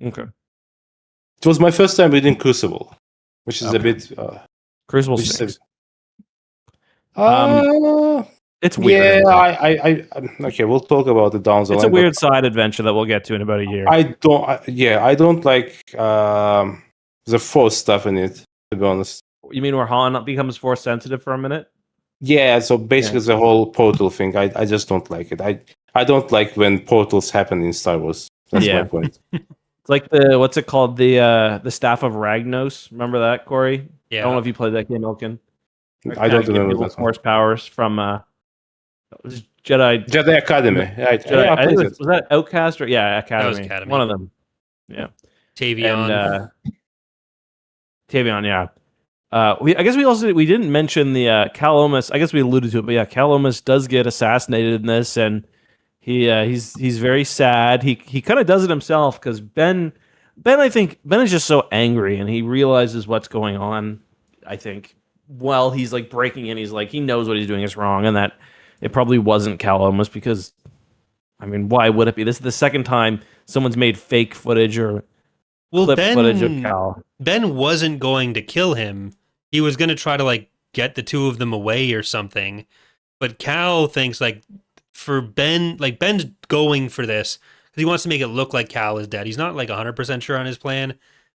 Okay. It was my first time reading Crucible, which is a Okay. bit. Crucible Which is stinks. uh, It's weird. yeah, okay, we'll talk about it down the It's line. a weird side adventure that we'll get to in about a year. I don't like the Force stuff in it, to be honest. You mean where Han becomes Force sensitive for a minute? Yeah, so basically the whole portal thing, I just don't like it. I don't like when portals happen in Star Wars. That's my point. It's like the what's it called? The Staff of Ragnos. Remember that, Corey? Yeah. I don't know if you played that game, Ilkin. I don't remember that one. Force powers from it was Jedi Jedi Academy, right? Jedi, Yeah, I I think played it was that Outcast or Academy. was Academy. One of them. Yeah. Tavion. And Tavion, yeah. I guess we didn't mention the Cal Omis. I guess we alluded to it, but yeah, Cal Omis does get assassinated in this, and he's very sad. He kind of does it himself because I think Ben is just so angry, and he realizes what's going on. I think while he's like breaking in, he's like he knows what he's doing is wrong, and that it probably wasn't Cal Omis because, I mean, why would it be? This is the second time someone's made fake footage or clip footage of Cal. Ben wasn't going to kill him. He was going to try to like get the two of them away or something. But Cal thinks like for Ben, like Ben's going for this because he wants to make it look like Cal is dead. He's not like 100% sure on his plan,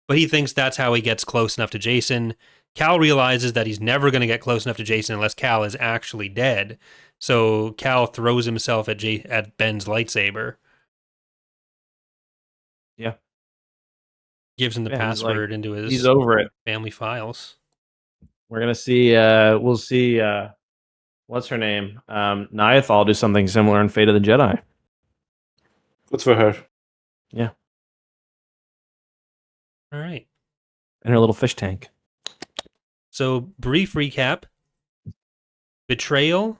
but he thinks that's how he gets close enough to Jason. Cal realizes that he's never going to get close enough to Jason unless Cal is actually dead. So Cal throws himself at Ben's lightsaber. Yeah. Gives him the password into his he's over it. family files. We're gonna see. We'll see. What's her name? Niathal do something similar in Fate of the Jedi. Good for her. Yeah. All right. In her little fish tank. So, brief recap. Betrayal,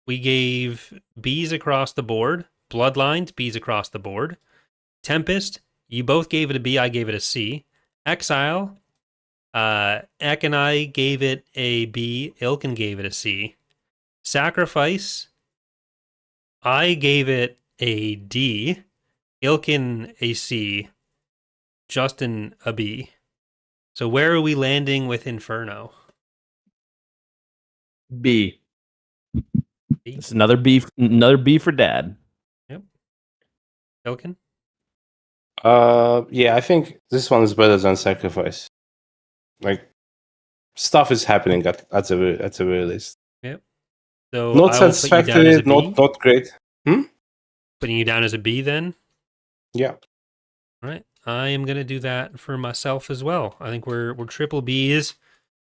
we gave B's across the board. Bloodlines, B's across the board. Tempest, you both gave it a B, I gave it a C. Exile, Eck and I gave it a B, Ilkin gave it a C. Sacrifice, I gave it a D, Ilkin a C, Justin a B. So where are we landing with Inferno? B. B. It's another B. Another B for Dad. Yep. Ilkin? Yeah, I think this one is better than Sacrifice. Like, stuff is happening at the very least. Yep. So not I will put you down as satisfactory, a B. not great. Putting you down as a B then? Yeah. All right. I am gonna do that for myself as well. I think we're triple Bs.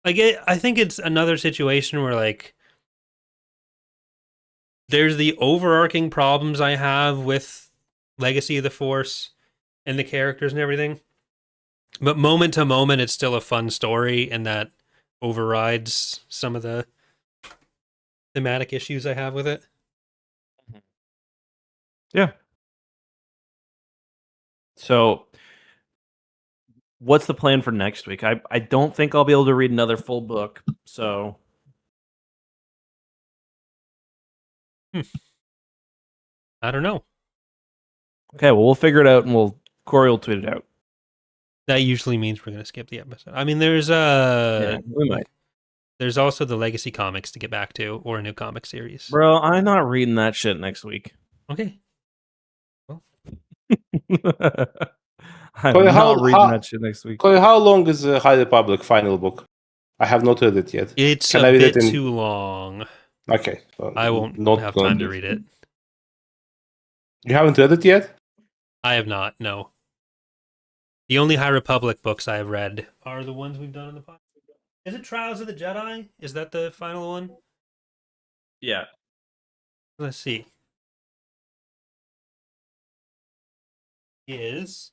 I think it's another situation where like there's the overarching problems I have with Legacy of the Force and the characters and everything. But moment to moment, it's still a fun story, and that overrides some of the thematic issues I have with it. Yeah. So, what's the plan for next week? I don't think I'll be able to read another full book. So, I don't know. okay, well, we'll figure it out, and Corey will tweet it out. That usually means we're going to skip the episode. I mean, We might. There's also the Legacy comics to get back to, or a new comic series. Bro, I'm not reading that shit next week. Okay. I'm Corey, not reading that shit next week. Corey, how long is the High Republic final book? I have not read it yet. It's Can a I read bit it in... too long. Okay. Well, I won't not have gonna time do to read it. You haven't read it yet? I have not, no. The only High Republic books I have read are the ones we've done in the podcast. Is it Trials of the Jedi? Is that the final one? Yeah. Let's see. Is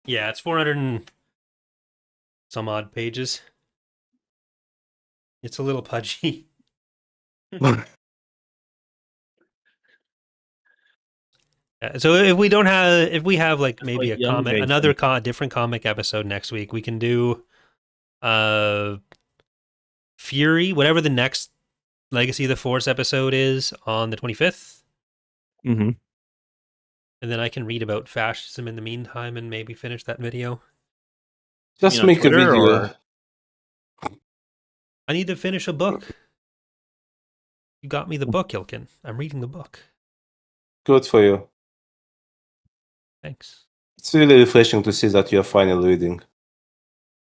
yeah, it's 400 and some odd pages. It's a little pudgy. So if we have like maybe like a young comic, Jason. different comic episode next week, we can do Fury, whatever the next Legacy of the Force episode is on the 25th. Mm-hmm. And then I can read about fascism in the meantime and maybe finish that video. Just on make a Twitter, video. or- I need to finish a book. You got me the book, Ilkin. I'm reading the book. Good for you. Thanks. It's really refreshing to see that you're finally reading.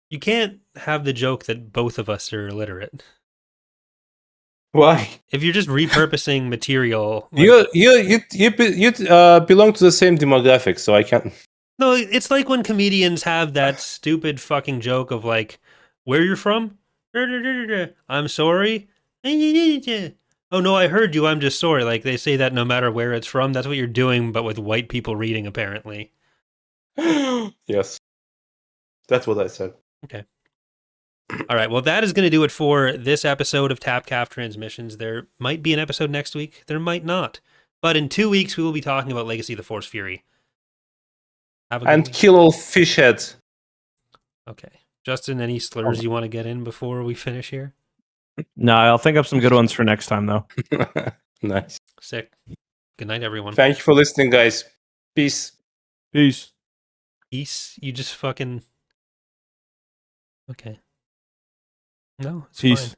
You can't have the joke that both of us are illiterate. Why? If you're just repurposing material, like, You belong to the same demographic, so I can't. no, it's like when comedians have that stupid fucking joke of like, where you're from? I'm sorry. Oh no, I heard you. I'm just sorry. Like they say that no matter where it's from. That's what you're doing, but with white people reading, apparently. Yes, that's what I said. Okay. All right. Well, that is going to do it for this episode of TapCaf Transmissions. There might be an episode next week. There might not. But in 2 weeks, we will be talking about Legacy of the Force Fury. Have a good And week. kill all fish heads. Okay. Justin, any slurs you want to get in before we finish here? No, I'll think up some good ones for next time, though. Nice. Sick. Good night, everyone. Thank you for listening, guys. Peace. Peace. Peace. You just fucking. Okay. No, it's Peace. fine.